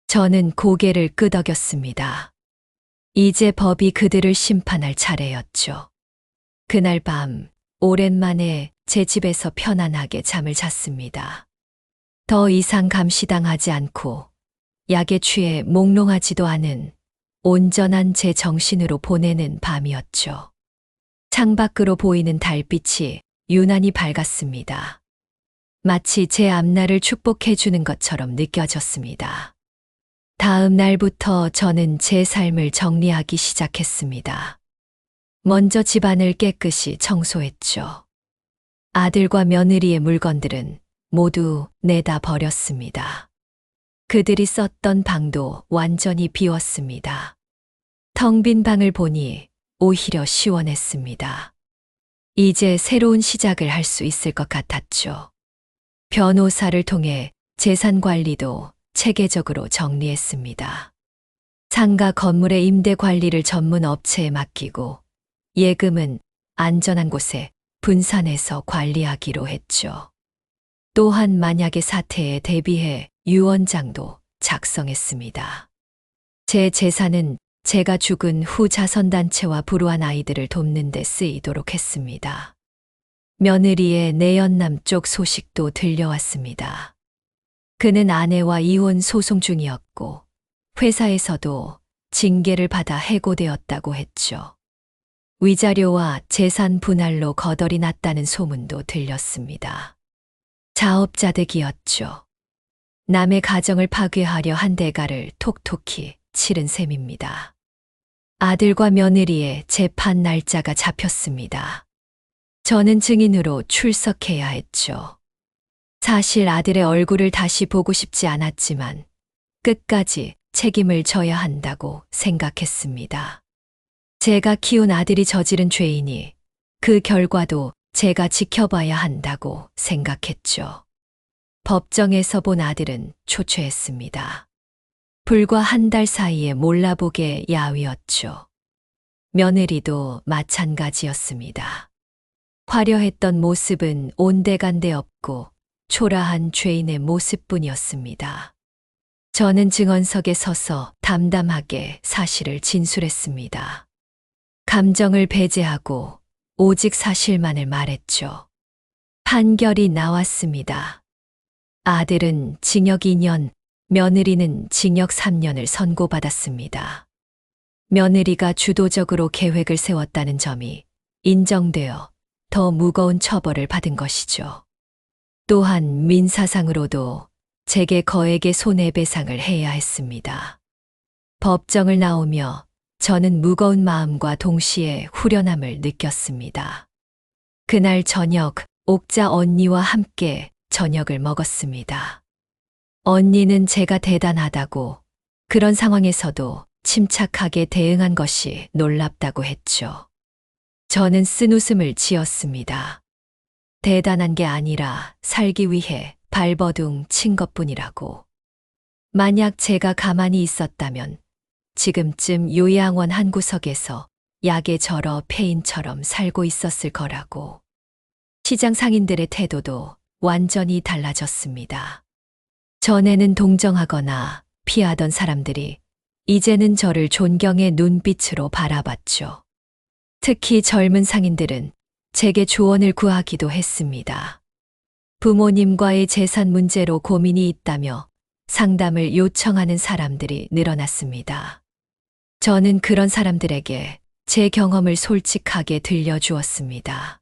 저는 고개를 끄덕였습니다. 이제 법이 그들을 심판할 차례였죠. 그날 밤 오랜만에 제 집에서 편안하게 잠을 잤습니다. 더 이상 감시당하지 않고 약에 취해 몽롱하지도 않은 온전한 제 정신으로 보내는 밤이었죠. 창밖으로 보이는 달빛이 유난히 밝았습니다. 마치 제 앞날을 축복해 주는 것처럼 느껴졌습니다. 다음 날부터 저는 제 삶을 정리하기 시작했습니다. 먼저 집안을 깨끗이 청소했죠. 아들과 며느리의 물건들은 모두 내다 버렸습니다. 그들이 썼던 방도 완전히 비웠습니다. 텅 빈 방을 보니 오히려 시원했습니다. 이제 새로운 시작을 할 수 있을 것 같았죠. 변호사를 통해 재산 관리도 체계적으로 정리했습니다. 상가 건물의 임대 관리를 전문 업체에 맡기고 예금은 안전한 곳에 분산해서 관리하기로 했죠. 또한 만약의 사태에 대비해 유언장도 작성했습니다. 제 재산은 제가 죽은 후 자선단체와 불우한 아이들을 돕는 데 쓰이도록 했습니다. 며느리의 내연남 쪽 소식도 들려왔습니다. 그는 아내와 이혼 소송 중이었고 회사에서도 징계를 받아 해고되었다고 했죠. 위자료와 재산 분할로 거덜이 났다는 소문도 들렸습니다. 자업자득이었죠. 남의 가정을 파괴하려 한 대가를 톡톡히 치른 셈입니다. 아들과 며느리의 재판 날짜가 잡혔습니다. 저는 증인으로 출석해야 했죠. 사실 아들의 얼굴을 다시 보고 싶지 않았지만 끝까지 책임을 져야 한다고 생각했습니다. 제가 키운 아들이 저지른 죄이니 그 결과도 제가 지켜봐야 한다고 생각했죠. 법정에서 본 아들은 초췌했습니다. 불과 한 달 사이에 몰라보게 야위었죠. 며느리도 마찬가지였습니다. 화려했던 모습은 온데간데 없고 초라한 죄인의 모습뿐이었습니다. 저는 증언석에 서서 담담하게 사실을 진술했습니다. 감정을 배제하고 오직 사실만을 말했죠. 판결이 나왔습니다. 아들은 징역 2년, 며느리는 징역 3년을 선고받았습니다. 며느리가 주도적으로 계획을 세웠다는 점이 인정되어 더 무거운 처벌을 받은 것이죠. 또한 민사상으로도 제게 거액의 손해배상을 해야 했습니다. 법정을 나오며 저는 무거운 마음과 동시에 후련함을 느꼈습니다. 그날 저녁, 옥자 언니와 함께 저녁을 먹었습니다. 언니는 제가 대단하다고, 그런 상황에서도 침착하게 대응한 것이 놀랍다고 했죠. 저는 쓴웃음을 지었습니다. 대단한 게 아니라 살기 위해 발버둥 친 것뿐이라고. 만약 제가 가만히 있었다면 지금쯤 요양원 한 구석에서 약에 절어 폐인처럼 살고 있었을 거라고. 시장 상인들의 태도도 완전히 달라졌습니다. 전에는 동정하거나 피하던 사람들이 이제는 저를 존경의 눈빛으로 바라봤죠. 특히 젊은 상인들은 제게 조언을 구하기도 했습니다. 부모님과의 재산 문제로 고민이 있다며 상담을 요청하는 사람들이 늘어났습니다. 저는 그런 사람들에게 제 경험을 솔직하게 들려주었습니다.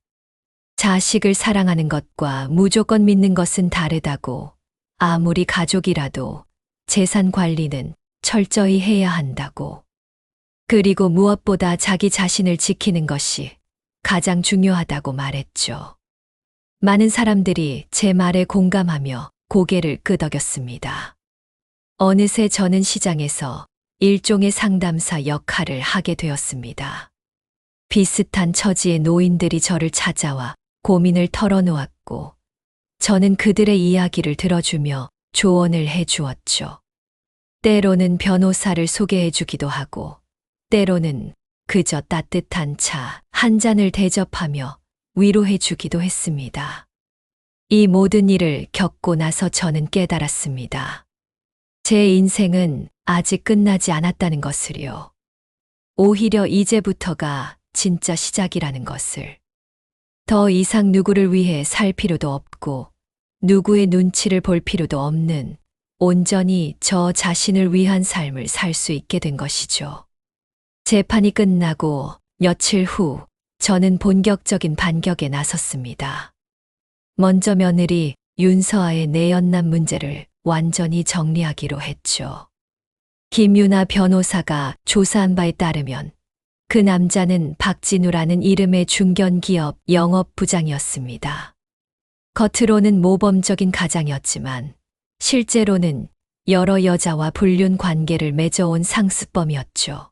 자식을 사랑하는 것과 무조건 믿는 것은 다르다고, 아무리 가족이라도 재산 관리는 철저히 해야 한다고. 그리고 무엇보다 자기 자신을 지키는 것이 가장 중요하다고 말했죠. 많은 사람들이 제 말에 공감하며 고개를 끄덕였습니다. 어느새 저는 시장에서 일종의 상담사 역할을 하게 되었습니다. 비슷한 처지의 노인들이 저를 찾아와 고민을 털어놓았고, 저는 그들의 이야기를 들어주며 조언을 해주었죠. 때로는 변호사를 소개해주기도 하고, 때로는 그저 따뜻한 차 한 잔을 대접하며 위로해주기도 했습니다. 이 모든 일을 겪고 나서 저는 깨달았습니다. 제 인생은 아직 끝나지 않았다는 것을요. 오히려 이제부터가 진짜 시작이라는 것을. 더 이상 누구를 위해 살 필요도 없고, 누구의 눈치를 볼 필요도 없는 온전히 저 자신을 위한 삶을 살 수 있게 된 것이죠. 재판이 끝나고 며칠 후 저는 본격적인 반격에 나섰습니다. 먼저 며느리 윤서아의 내연남 문제를 완전히 정리하기로 했죠. 김유나 변호사가 조사한 바에 따르면 그 남자는 박진우라는 이름의 중견기업 영업부장이었습니다. 겉으로는 모범적인 가장이었지만 실제로는 여러 여자와 불륜 관계를 맺어온 상습범이었죠.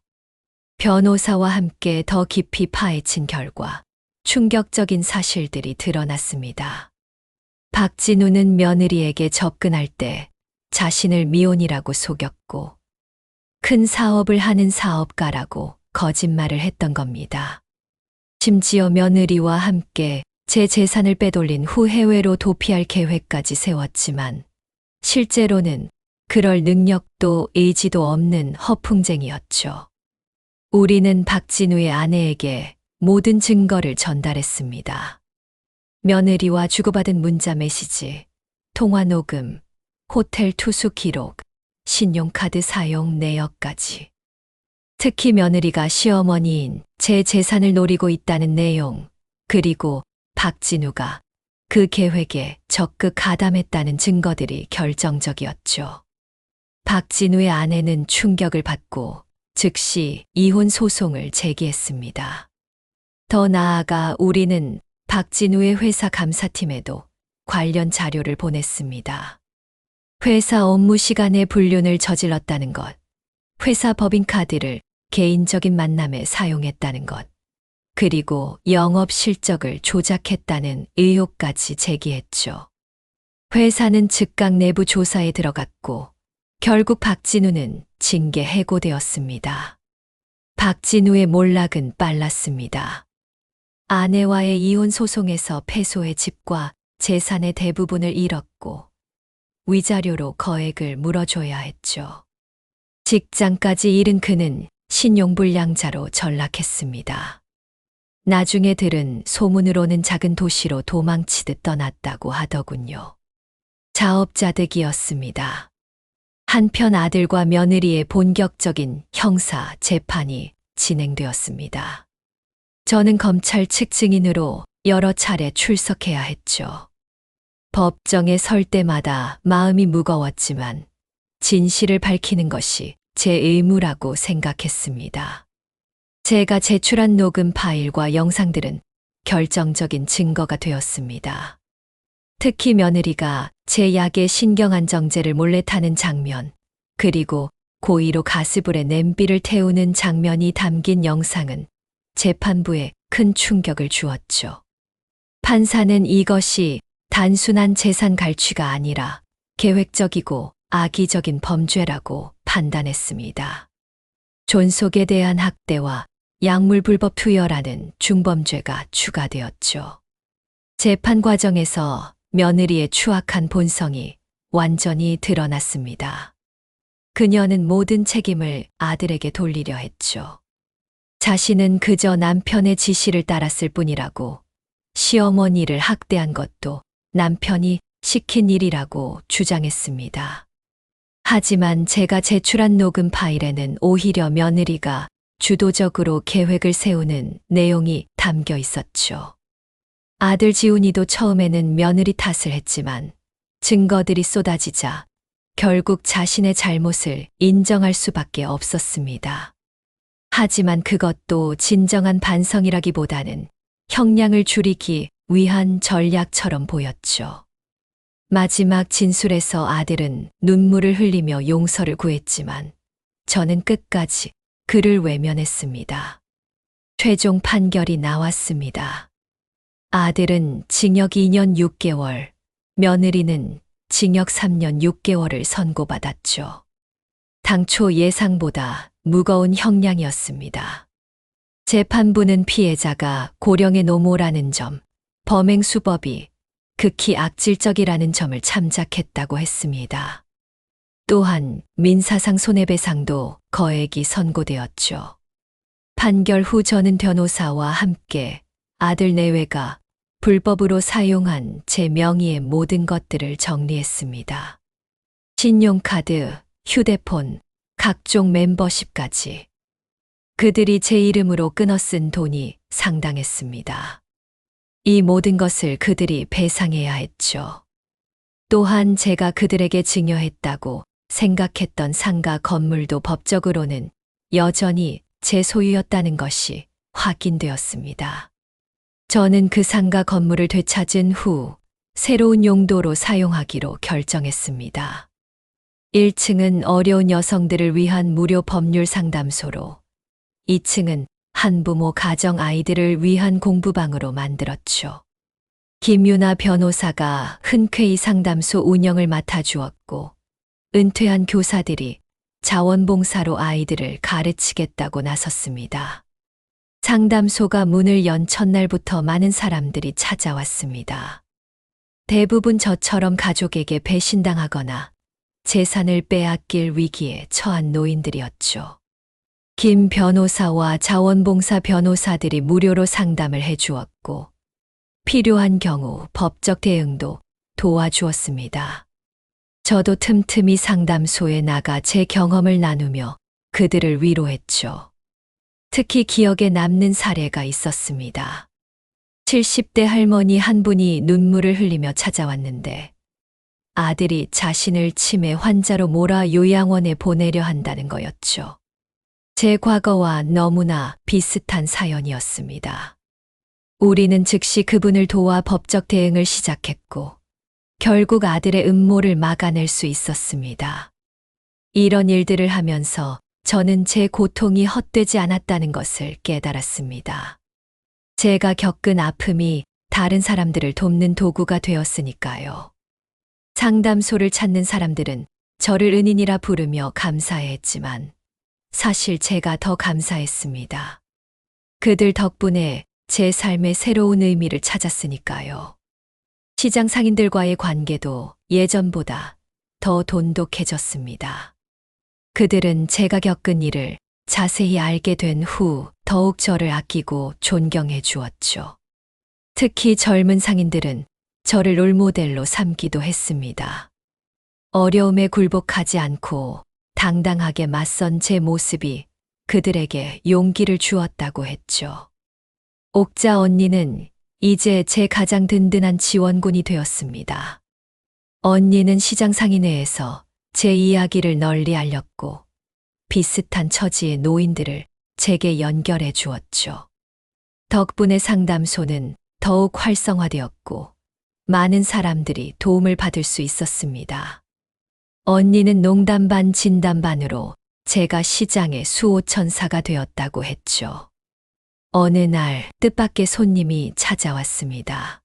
변호사와 함께 더 깊이 파헤친 결과 충격적인 사실들이 드러났습니다. 박진우는 며느리에게 접근할 때 자신을 미혼이라고 속였고 큰 사업을 하는 사업가라고 거짓말을 했던 겁니다. 심지어 며느리와 함께 제 재산을 빼돌린 후 해외로 도피할 계획까지 세웠지만 실제로는 그럴 능력도 의지도 없는 허풍쟁이였죠. 우리는 박진우의 아내에게 모든 증거를 전달했습니다. 며느리와 주고받은 문자 메시지, 통화 녹음, 호텔 투숙 기록, 신용카드 사용 내역까지. 특히 며느리가 시어머니인 제 재산을 노리고 있다는 내용, 그리고 박진우가 그 계획에 적극 가담했다는 증거들이 결정적이었죠. 박진우의 아내는 충격을 받고 즉시 이혼 소송을 제기했습니다. 더 나아가 우리는 박진우의 회사 감사팀에도 관련 자료를 보냈습니다. 회사 업무 시간에 불륜을 저질렀다는 것, 회사 법인카드를 개인적인 만남에 사용했다는 것, 그리고 영업 실적을 조작했다는 의혹까지 제기했죠. 회사는 즉각 내부 조사에 들어갔고 결국 박진우는 징계 해고되었습니다. 박진우의 몰락은 빨랐습니다. 아내와의 이혼 소송에서 패소의 집과 재산의 대부분을 잃었고 위자료로 거액을 물어줘야 했죠. 직장까지 잃은 그는 신용불량자로 전락했습니다. 나중에 들은 소문으로는 작은 도시로 도망치듯 떠났다고 하더군요. 자업자득이었습니다. 한편 아들과 며느리의 본격적인 형사 재판이 진행되었습니다. 저는 검찰 측 증인으로 여러 차례 출석해야 했죠. 법정에 설 때마다 마음이 무거웠지만 진실을 밝히는 것이 제 의무라고 생각했습니다. 제가 제출한 녹음 파일과 영상들은 결정적인 증거가 되었습니다. 특히 며느리가 제 약의 신경안정제를 몰래 타는 장면, 그리고 고의로 가스불에 냄비를 태우는 장면이 담긴 영상은 재판부에 큰 충격을 주었죠. 판사는 이것이 단순한 재산 갈취가 아니라 계획적이고 악의적인 범죄라고 판단했습니다. 존속에 대한 학대와 약물 불법 투여라는 중범죄가 추가되었죠. 재판 과정에서 며느리의 추악한 본성이 완전히 드러났습니다. 그녀는 모든 책임을 아들에게 돌리려 했죠. 자신은 그저 남편의 지시를 따랐을 뿐이라고, 시어머니를 학대한 것도 남편이 시킨 일이라고 주장했습니다. 하지만 제가 제출한 녹음 파일에는 오히려 며느리가 주도적으로 계획을 세우는 내용이 담겨 있었죠. 아들 지훈이도 처음에는 며느리 탓을 했지만 증거들이 쏟아지자 결국 자신의 잘못을 인정할 수밖에 없었습니다. 하지만 그것도 진정한 반성이라기보다는 형량을 줄이기 위한 전략처럼 보였죠. 마지막 진술에서 아들은 눈물을 흘리며 용서를 구했지만 저는 끝까지 그를 외면했습니다. 최종 판결이 나왔습니다. 아들은 징역 2년 6개월, 며느리는 징역 3년 6개월을 선고받았죠. 당초 예상보다 무거운 형량이었습니다. 재판부는 피해자가 고령의 노모라는 점, 범행 수법이 극히 악질적이라는 점을 참작했다고 했습니다. 또한 민사상 손해배상도 거액이 선고되었죠. 판결 후 저는 변호사와 함께 아들 내외가 불법으로 사용한 제 명의의 모든 것들을 정리했습니다. 신용카드, 휴대폰, 각종 멤버십까지. 그들이 제 이름으로 끊어 쓴 돈이 상당했습니다. 이 모든 것을 그들이 배상해야 했죠. 또한 제가 그들에게 증여했다고 생각했던 상가 건물도 법적으로는 여전히 제 소유였다는 것이 확인되었습니다. 저는 그 상가 건물을 되찾은 후 새로운 용도로 사용하기로 결정했습니다. 1층은 어려운 여성들을 위한 무료 법률 상담소로, 2층은 한부모 가정 아이들을 위한 공부방으로 만들었죠. 김유나 변호사가 흔쾌히 상담소 운영을 맡아주었고, 은퇴한 교사들이 자원봉사로 아이들을 가르치겠다고 나섰습니다. 상담소가 문을 연 첫날부터 많은 사람들이 찾아왔습니다. 대부분 저처럼 가족에게 배신당하거나 재산을 빼앗길 위기에 처한 노인들이었죠. 김 변호사와 자원봉사 변호사들이 무료로 상담을 해주었고, 필요한 경우 법적 대응도 도와주었습니다. 저도 틈틈이 상담소에 나가 제 경험을 나누며 그들을 위로했죠. 특히 기억에 남는 사례가 있었습니다. 70대 할머니 한 분이 눈물을 흘리며 찾아왔는데 아들이 자신을 치매 환자로 몰아 요양원에 보내려 한다는 거였죠. 제 과거와 너무나 비슷한 사연이었습니다. 우리는 즉시 그분을 도와 법적 대응을 시작했고 결국 아들의 음모를 막아낼 수 있었습니다. 이런 일들을 하면서 저는 제 고통이 헛되지 않았다는 것을 깨달았습니다. 제가 겪은 아픔이 다른 사람들을 돕는 도구가 되었으니까요. 상담소를 찾는 사람들은 저를 은인이라 부르며 감사해했지만 사실 제가 더 감사했습니다. 그들 덕분에 제 삶의 새로운 의미를 찾았으니까요. 시장 상인들과의 관계도 예전보다 더 돈독해졌습니다. 그들은 제가 겪은 일을 자세히 알게 된 후 더욱 저를 아끼고 존경해 주었죠. 특히 젊은 상인들은 저를 롤모델로 삼기도 했습니다. 어려움에 굴복하지 않고 당당하게 맞선 제 모습이 그들에게 용기를 주었다고 했죠. 옥자 언니는 이제 제 가장 든든한 지원군이 되었습니다. 언니는 시장 상인회에서 제 이야기를 널리 알렸고 비슷한 처지의 노인들을 제게 연결해 주었죠. 덕분에 상담소는 더욱 활성화되었고 많은 사람들이 도움을 받을 수 있었습니다. 언니는 농담 반 진담 반으로 제가 시장의 수호천사가 되었다고 했죠. 어느 날 뜻밖의 손님이 찾아왔습니다.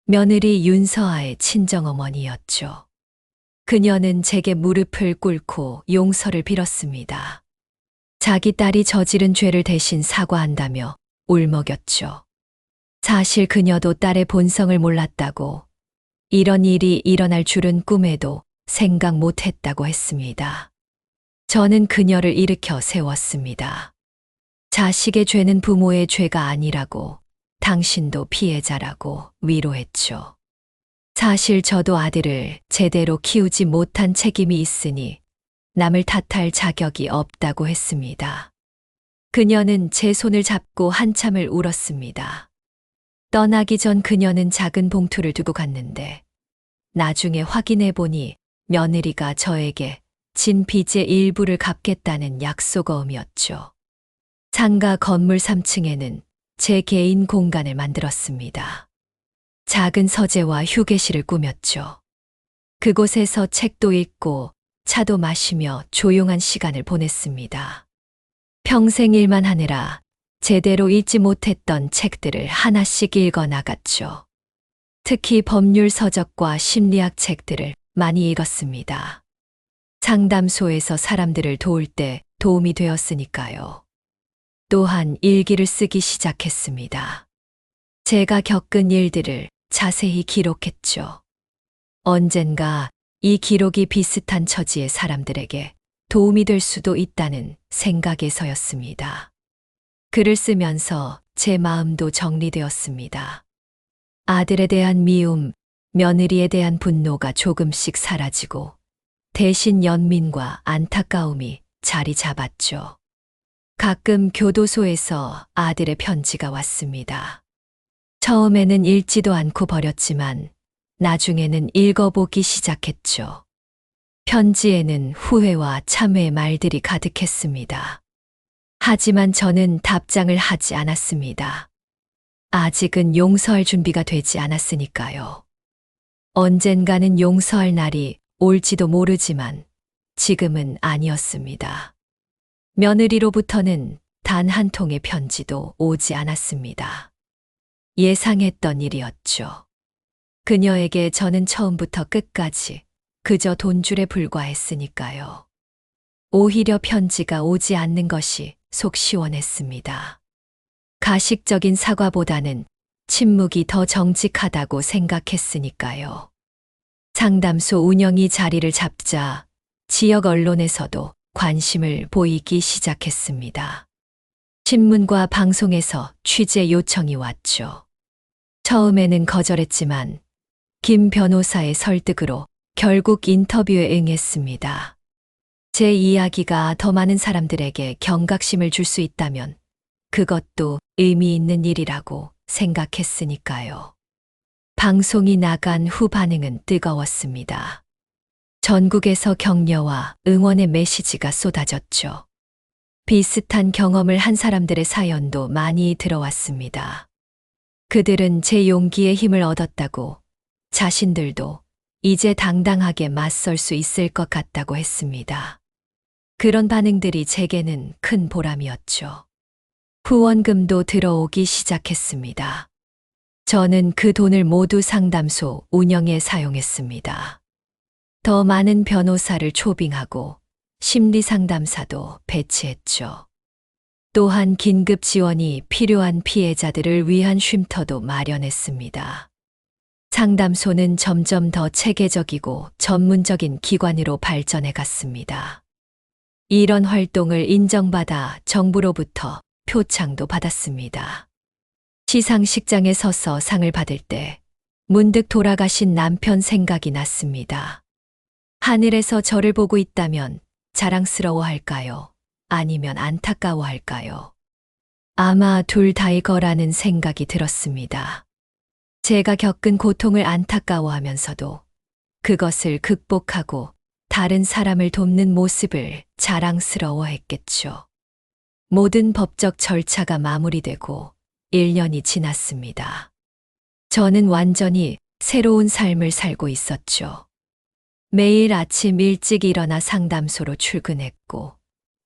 며느리 윤서아의 친정어머니였죠. 그녀는 제게 무릎을 꿇고 용서를 빌었습니다. 자기 딸이 저지른 죄를 대신 사과한다며 울먹였죠. 사실 그녀도 딸의 본성을 몰랐다고, 이런 일이 일어날 줄은 꿈에도 생각 못했다고 했습니다. 저는 그녀를 일으켜 세웠습니다. 자식의 죄는 부모의 죄가 아니라고, 당신도 피해자라고 위로했죠. 사실 저도 아들을 제대로 키우지 못한 책임이 있으니 남을 탓할 자격이 없다고 했습니다. 그녀는 제 손을 잡고 한참을 울었습니다. 떠나기 전 그녀는 작은 봉투를 두고 갔는데 나중에 확인해 보니 며느리가 저에게 진 빚의 일부를 갚겠다는 약속어음이었죠. 상가 건물 3층에는 제 개인 공간을 만들었습니다. 작은 서재와 휴게실을 꾸몄죠. 그곳에서 책도 읽고 차도 마시며 조용한 시간을 보냈습니다. 평생 일만 하느라 제대로 읽지 못했던 책들을 하나씩 읽어 나갔죠. 특히 법률 서적과 심리학 책들을 많이 읽었습니다. 상담소에서 사람들을 도울 때 도움이 되었으니까요. 또한 일기를 쓰기 시작했습니다. 제가 겪은 일들을 자세히 기록했죠. 언젠가 이 기록이 비슷한 처지의 사람들에게 도움이 될 수도 있다는 생각에서였습니다. 글을 쓰면서 제 마음도 정리되었습니다. 아들에 대한 미움, 며느리에 대한 분노가 조금씩 사라지고 대신 연민과 안타까움이 자리 잡았죠. 가끔 교도소에서 아들의 편지가 왔습니다. 처음에는 읽지도 않고 버렸지만 나중에는 읽어보기 시작했죠. 편지에는 후회와 참회의 말들이 가득했습니다. 하지만 저는 답장을 하지 않았습니다. 아직은 용서할 준비가 되지 않았으니까요. 언젠가는 용서할 날이 올지도 모르지만 지금은 아니었습니다. 며느리로부터는 단 한 통의 편지도 오지 않았습니다. 예상했던 일이었죠. 그녀에게 저는 처음부터 끝까지 그저 돈줄에 불과했으니까요. 오히려 편지가 오지 않는 것이 속 시원했습니다. 가식적인 사과보다는 침묵이 더 정직하다고 생각했으니까요. 상담소 운영이 자리를 잡자 지역 언론에서도 관심을 보이기 시작했습니다. 신문과 방송에서 취재 요청이 왔죠. 처음에는 거절했지만 김 변호사의 설득으로 결국 인터뷰에 응했습니다. 제 이야기가 더 많은 사람들에게 경각심을 줄 수 있다면 그것도 의미 있는 일이라고 생각했으니까요. 방송이 나간 후 반응은 뜨거웠습니다. 전국에서 격려와 응원의 메시지가 쏟아졌죠. 비슷한 경험을 한 사람들의 사연도 많이 들어왔습니다. 그들은 제 용기에 힘을 얻었다고, 자신들도 이제 당당하게 맞설 수 있을 것 같다고 했습니다. 그런 반응들이 제게는 큰 보람이었죠. 후원금도 들어오기 시작했습니다. 저는 그 돈을 모두 상담소 운영에 사용했습니다. 더 많은 변호사를 초빙하고 심리상담사도 배치했죠. 또한 긴급 지원이 필요한 피해자들을 위한 쉼터도 마련했습니다. 상담소는 점점 더 체계적이고 전문적인 기관으로 발전해 갔습니다. 이런 활동을 인정받아 정부로부터 표창도 받았습니다. 시상식장에 서서 상을 받을 때 문득 돌아가신 남편 생각이 났습니다. 하늘에서 저를 보고 있다면 자랑스러워할까요? 아니면 안타까워할까요? 아마 둘 다일 거라는 생각이 들었습니다. 제가 겪은 고통을 안타까워하면서도 그것을 극복하고 다른 사람을 돕는 모습을 자랑스러워했겠죠. 모든 법적 절차가 마무리되고 1년이 지났습니다. 저는 완전히 새로운 삶을 살고 있었죠. 매일 아침 일찍 일어나 상담소로 출근했고,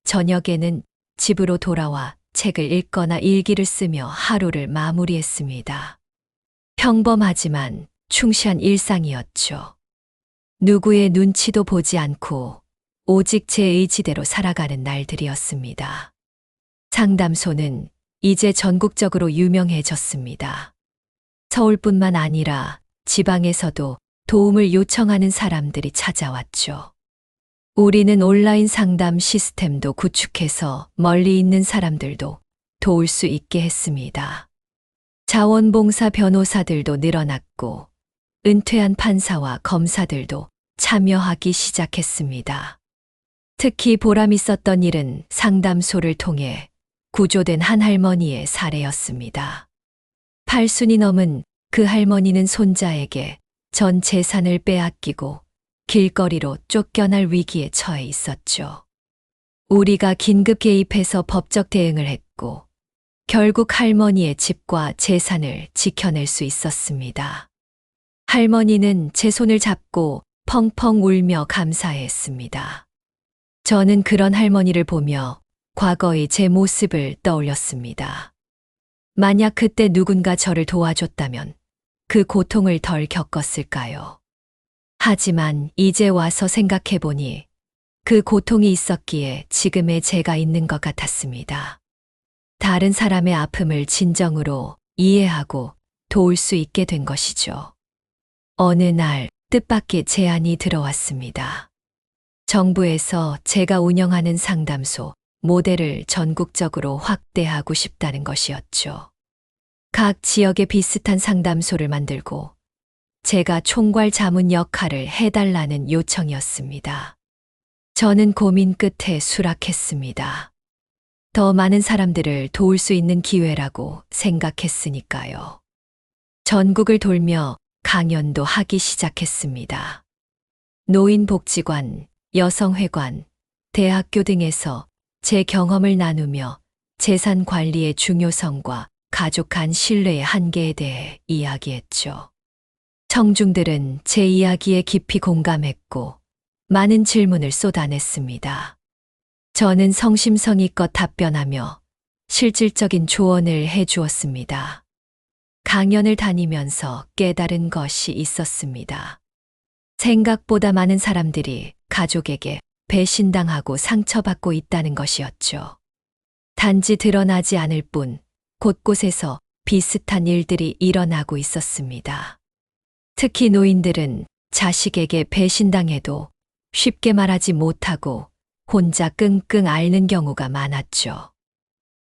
저녁에는 집으로 돌아와 책을 읽거나 일기를 쓰며 하루를 마무리했습니다. 평범하지만 충실한 일상이었죠. 누구의 눈치도 보지 않고 오직 제 의지대로 살아가는 날들이었습니다. 상담소는 이제 전국적으로 유명해졌습니다. 서울뿐만 아니라 지방에서도 도움을 요청하는 사람들이 찾아왔죠. 우리는 온라인 상담 시스템도 구축해서 멀리 있는 사람들도 도울 수 있게 했습니다. 자원봉사 변호사들도 늘어났고, 은퇴한 판사와 검사들도 참여하기 시작했습니다. 특히 보람 있었던 일은 상담소를 통해 구조된 한 할머니의 사례였습니다. 80이 넘은 그 할머니는 손자에게 전 재산을 빼앗기고 길거리로 쫓겨날 위기에 처해 있었죠. 우리가 긴급 개입해서 법적 대응을 했고, 결국 할머니의 집과 재산을 지켜낼 수 있었습니다. 할머니는 제 손을 잡고 펑펑 울며 감사했습니다. 저는 그런 할머니를 보며 과거의 제 모습을 떠올렸습니다. 만약 그때 누군가 저를 도와줬다면 그 고통을 덜 겪었을까요? 하지만 이제 와서 생각해보니 그 고통이 있었기에 지금의 제가 있는 것 같았습니다. 다른 사람의 아픔을 진정으로 이해하고 도울 수 있게 된 것이죠. 어느 날 뜻밖의 제안이 들어왔습니다. 정부에서 제가 운영하는 상담소 모델을 전국적으로 확대하고 싶다는 것이었죠. 각 지역에 비슷한 상담소를 만들고 제가 총괄 자문 역할을 해달라는 요청이었습니다. 저는 고민 끝에 수락했습니다. 더 많은 사람들을 도울 수 있는 기회라고 생각했으니까요. 전국을 돌며 강연도 하기 시작했습니다. 노인복지관, 여성회관, 대학교 등에서 제 경험을 나누며 재산 관리의 중요성과 가족 간 신뢰의 한계에 대해 이야기했죠. 청중들은 제 이야기에 깊이 공감했고 많은 질문을 쏟아냈습니다. 저는 성심성의껏 답변하며 실질적인 조언을 해주었습니다. 강연을 다니면서 깨달은 것이 있었습니다. 생각보다 많은 사람들이 가족에게 배신당하고 상처받고 있다는 것이었죠. 단지 드러나지 않을 뿐 곳곳에서 비슷한 일들이 일어나고 있었습니다. 특히 노인들은 자식에게 배신당해도 쉽게 말하지 못하고 혼자 끙끙 앓는 경우가 많았죠.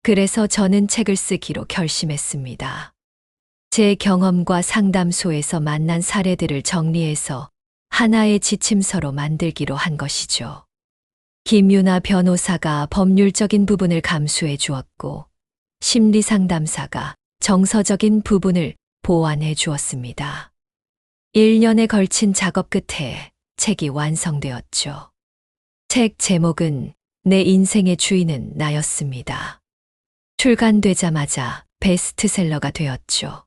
그래서 저는 책을 쓰기로 결심했습니다. 제 경험과 상담소에서 만난 사례들을 정리해서 하나의 지침서로 만들기로 한 것이죠. 김유나 변호사가 법률적인 부분을 감수해 주었고, 심리상담사가 정서적인 부분을 보완해 주었습니다. 1년에 걸친 작업 끝에 책이 완성되었죠. 책 제목은 내 인생의 주인은 나였습니다. 출간되자마자 베스트셀러가 되었죠.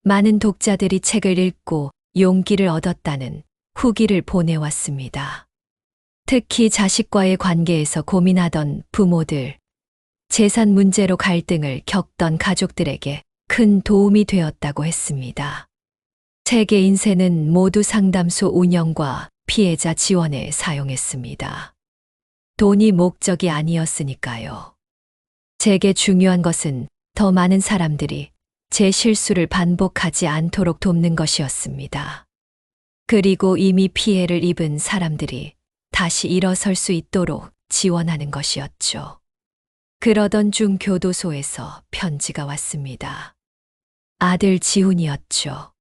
많은 독자들이 책을 읽고 용기를 얻었다는 후기를 보내왔습니다. 특히 자식과의 관계에서 고민하던 부모들, 재산 문제로 갈등을 겪던 가족들에게 큰 도움이 되었다고 했습니다. 책의 인쇄는 모두 상담소 운영과 피해자 지원에 사용했습니다. 돈이 목적이 아니었으니까요. 제게 중요한 것은 더 많은 사람들이 제 실수를 반복하지 않도록 돕는 것이었습니다. 그리고 이미 피해를 입은 사람들이 다시 일어설 수 있도록 지원하는 것이었죠. 그러던 중 교도소에서 편지가 왔습니다. 아들 지훈이었죠.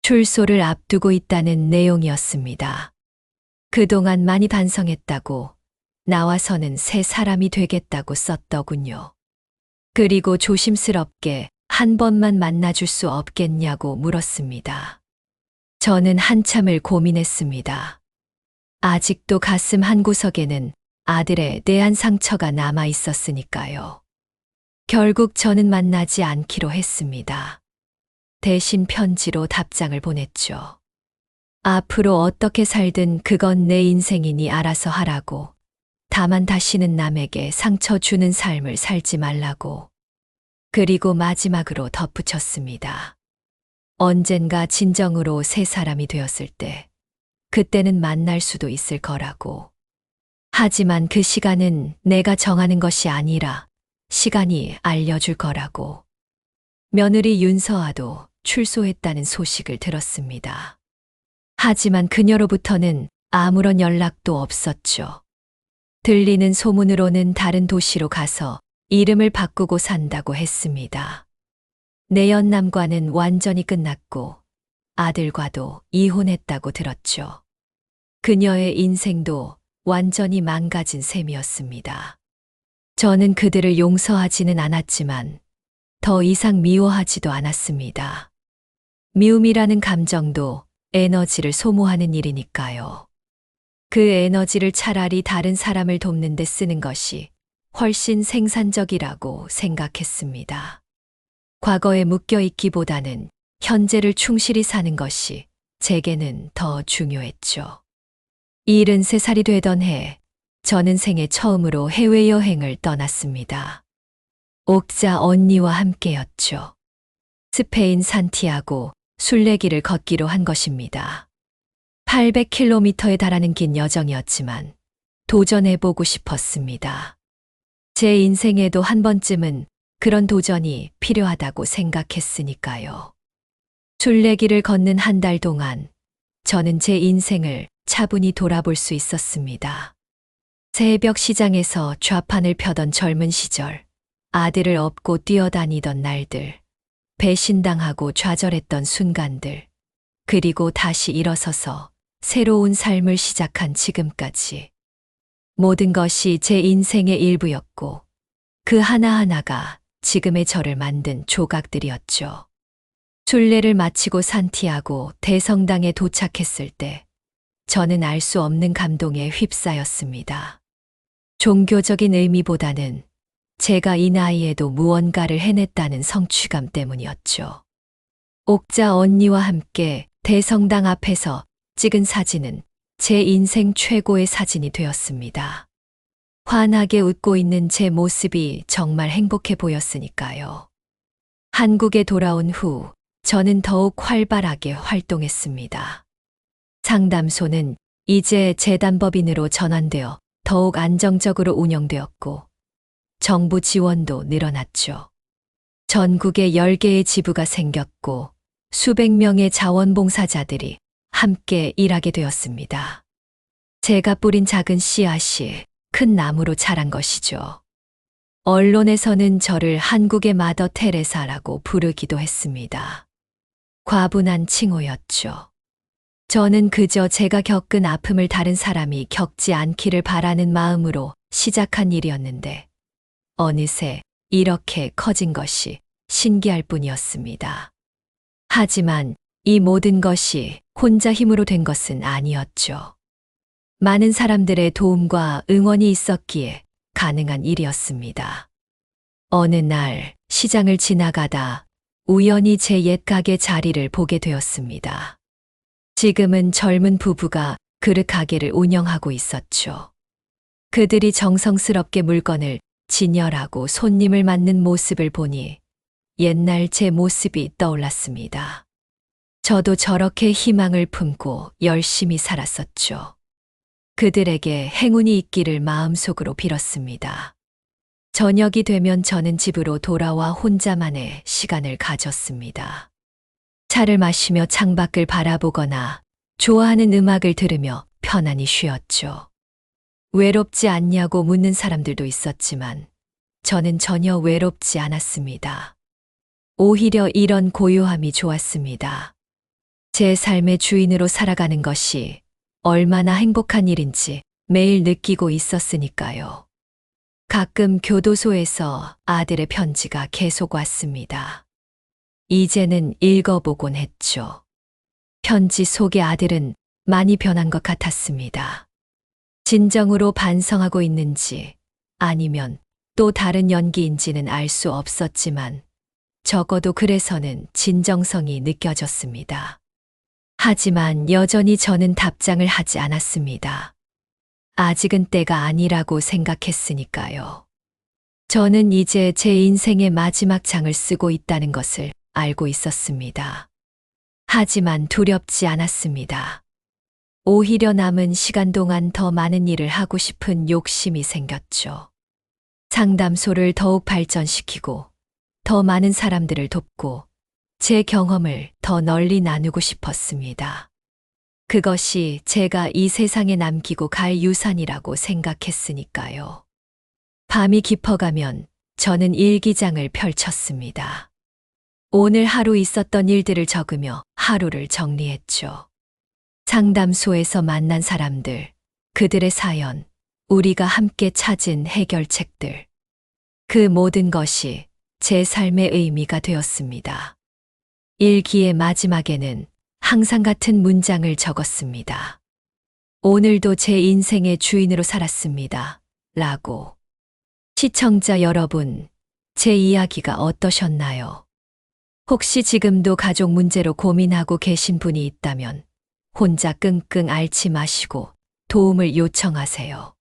출소를 앞두고 있다는 내용이었습니다. 그동안 많이 반성했다고, 나와서는 새 사람이 되겠다고 썼더군요. 그리고 조심스럽게 한 번만 만나줄 수 없겠냐고 물었습니다. 저는 한참을 고민했습니다. 아직도 가슴 한구석에는 아들에 대한 상처가 남아 있었으니까요. 결국 저는 만나지 않기로 했습니다. 대신 편지로 답장을 보냈죠. 앞으로 어떻게 살든 그건 내 인생이니 알아서 하라고. 다만 다시는 남에게 상처 주는 삶을 살지 말라고. 그리고 마지막으로 덧붙였습니다. 언젠가 진정으로 새 사람이 되었을 때, 그때는 만날 수도 있을 거라고. 하지만 그 시간은 내가 정하는 것이 아니라 시간이 알려줄 거라고. 며느리 윤서아도 출소했다는 소식을 들었습니다. 하지만 그녀로부터는 아무런 연락도 없었죠. 들리는 소문으로는 다른 도시로 가서 이름을 바꾸고 산다고 했습니다. 내연남과는 완전히 끝났고 아들과도 이혼했다고 들었죠. 그녀의 인생도 완전히 망가진 셈이었습니다. 저는 그들을 용서하지는 않았지만 더 이상 미워하지도 않았습니다. 미움이라는 감정도 에너지를 소모하는 일이니까요. 그 에너지를 차라리 다른 사람을 돕는 데 쓰는 것이 훨씬 생산적이라고 생각했습니다. 과거에 묶여 있기보다는 현재를 충실히 사는 것이 제게는 더 중요했죠. 73살이 되던 해, 저는 생애 처음으로 해외여행을 떠났습니다. 옥자 언니와 함께였죠. 스페인 산티아고 순례길을 걷기로 한 것입니다. 800km에 달하는 긴 여정이었지만 도전해보고 싶었습니다. 제 인생에도 한 번쯤은 그런 도전이 필요하다고 생각했으니까요. 순례길을 걷는 한 달 동안 저는 제 인생을 차분히 돌아볼 수 있었습니다. 새벽 시장에서 좌판을 펴던 젊은 시절, 아들을 업고 뛰어다니던 날들, 배신당하고 좌절했던 순간들, 그리고 다시 일어서서 새로운 삶을 시작한 지금까지. 모든 것이 제 인생의 일부였고, 그 하나하나가 지금의 저를 만든 조각들이었죠. 순례를 마치고 산티아고 대성당에 도착했을 때, 저는 알 수 없는 감동에 휩싸였습니다. 종교적인 의미보다는 제가 이 나이에도 무언가를 해냈다는 성취감 때문이었죠. 옥자 언니와 함께 대성당 앞에서 찍은 사진은 제 인생 최고의 사진이 되었습니다. 환하게 웃고 있는 제 모습이 정말 행복해 보였으니까요. 한국에 돌아온 후 저는 더욱 활발하게 활동했습니다. 상담소는 이제 재단법인으로 전환되어 더욱 안정적으로 운영되었고 정부 지원도 늘어났죠. 전국에 10개의 지부가 생겼고 수백 명의 자원봉사자들이 함께 일하게 되었습니다. 제가 뿌린 작은 씨앗이 큰 나무로 자란 것이죠. 언론에서는 저를 한국의 마더 테레사라고 부르기도 했습니다. 과분한 칭호였죠. 저는 그저 제가 겪은 아픔을 다른 사람이 겪지 않기를 바라는 마음으로 시작한 일이었는데, 어느새 이렇게 커진 것이 신기할 뿐이었습니다. 하지만 이 모든 것이 혼자 힘으로 된 것은 아니었죠. 많은 사람들의 도움과 응원이 있었기에 가능한 일이었습니다. 어느 날 시장을 지나가다 우연히 제 옛 가게 자리를 보게 되었습니다. 지금은 젊은 부부가 그릇 가게를 운영하고 있었죠. 그들이 정성스럽게 물건을 진열하고 손님을 맞는 모습을 보니 옛날 제 모습이 떠올랐습니다. 저도 저렇게 희망을 품고 열심히 살았었죠. 그들에게 행운이 있기를 마음속으로 빌었습니다. 저녁이 되면 저는 집으로 돌아와 혼자만의 시간을 가졌습니다. 차를 마시며 창밖을 바라보거나 좋아하는 음악을 들으며 편안히 쉬었죠. 외롭지 않냐고 묻는 사람들도 있었지만 저는 전혀 외롭지 않았습니다. 오히려 이런 고요함이 좋았습니다. 제 삶의 주인으로 살아가는 것이 얼마나 행복한 일인지 매일 느끼고 있었으니까요. 가끔 교도소에서 아들의 편지가 계속 왔습니다. 이제는 읽어보곤 했죠. 편지 속의 아들은 많이 변한 것 같았습니다. 진정으로 반성하고 있는지 아니면 또 다른 연기인지는 알 수 없었지만 적어도 글에서는 진정성이 느껴졌습니다. 하지만 여전히 저는 답장을 하지 않았습니다. 아직은 때가 아니라고 생각했으니까요. 저는 이제 제 인생의 마지막 장을 쓰고 있다는 것을 알고 있었습니다. 하지만 두렵지 않았습니다. 오히려 남은 시간 동안 더 많은 일을 하고 싶은 욕심이 생겼죠. 상담소를 더욱 발전시키고 더 많은 사람들을 돕고 제 경험을 더 널리 나누고 싶었습니다. 그것이 제가 이 세상에 남기고 갈 유산이라고 생각했으니까요. 밤이 깊어가면 저는 일기장을 펼쳤습니다. 오늘 하루 있었던 일들을 적으며 하루를 정리했죠. 상담소에서 만난 사람들, 그들의 사연, 우리가 함께 찾은 해결책들. 그 모든 것이 제 삶의 의미가 되었습니다. 일기의 마지막에는 항상 같은 문장을 적었습니다. 오늘도 제 인생의 주인으로 살았습니다. 라고. 시청자 여러분, 제 이야기가 어떠셨나요? 혹시 지금도 가족 문제로 고민하고 계신 분이 있다면 혼자 끙끙 앓지 마시고 도움을 요청하세요.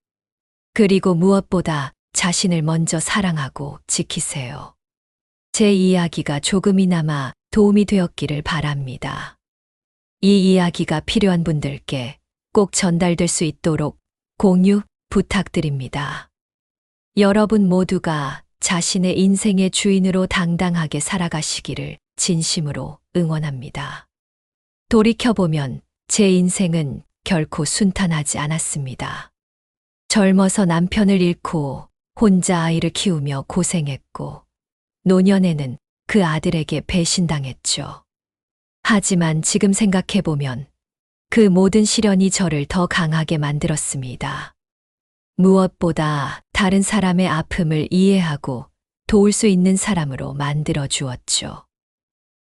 그리고 무엇보다 자신을 먼저 사랑하고 지키세요. 제 이야기가 조금이나마 도움이 되었기를 바랍니다. 이 이야기가 필요한 분들께 꼭 전달될 수 있도록 공유 부탁드립니다. 여러분 모두가 자신의 인생의 주인으로 당당하게 살아가시기를 진심으로 응원합니다. 돌이켜보면 제 인생은 결코 순탄하지 않았습니다. 젊어서 남편을 잃고 혼자 아이를 키우며 고생했고, 노년에는 그 아들에게 배신당했죠. 하지만 지금 생각해보면 그 모든 시련이 저를 더 강하게 만들었습니다. 무엇보다 다른 사람의 아픔을 이해하고 도울 수 있는 사람으로 만들어 주었죠.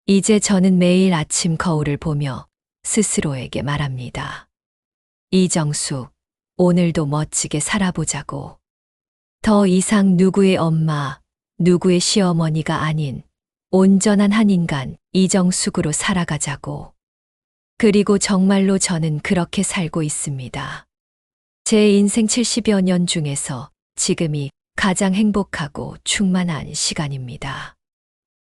이제 저는 매일 아침 거울을 보며 스스로에게 말합니다. 이정숙, 오늘도 멋지게 살아보자고. 더 이상 누구의 엄마, 누구의 시어머니가 아닌 온전한 한 인간 이정숙으로 살아가자고. 그리고 정말로 저는 그렇게 살고 있습니다. 제 인생 70여 년 중에서 지금이 가장 행복하고 충만한 시간입니다.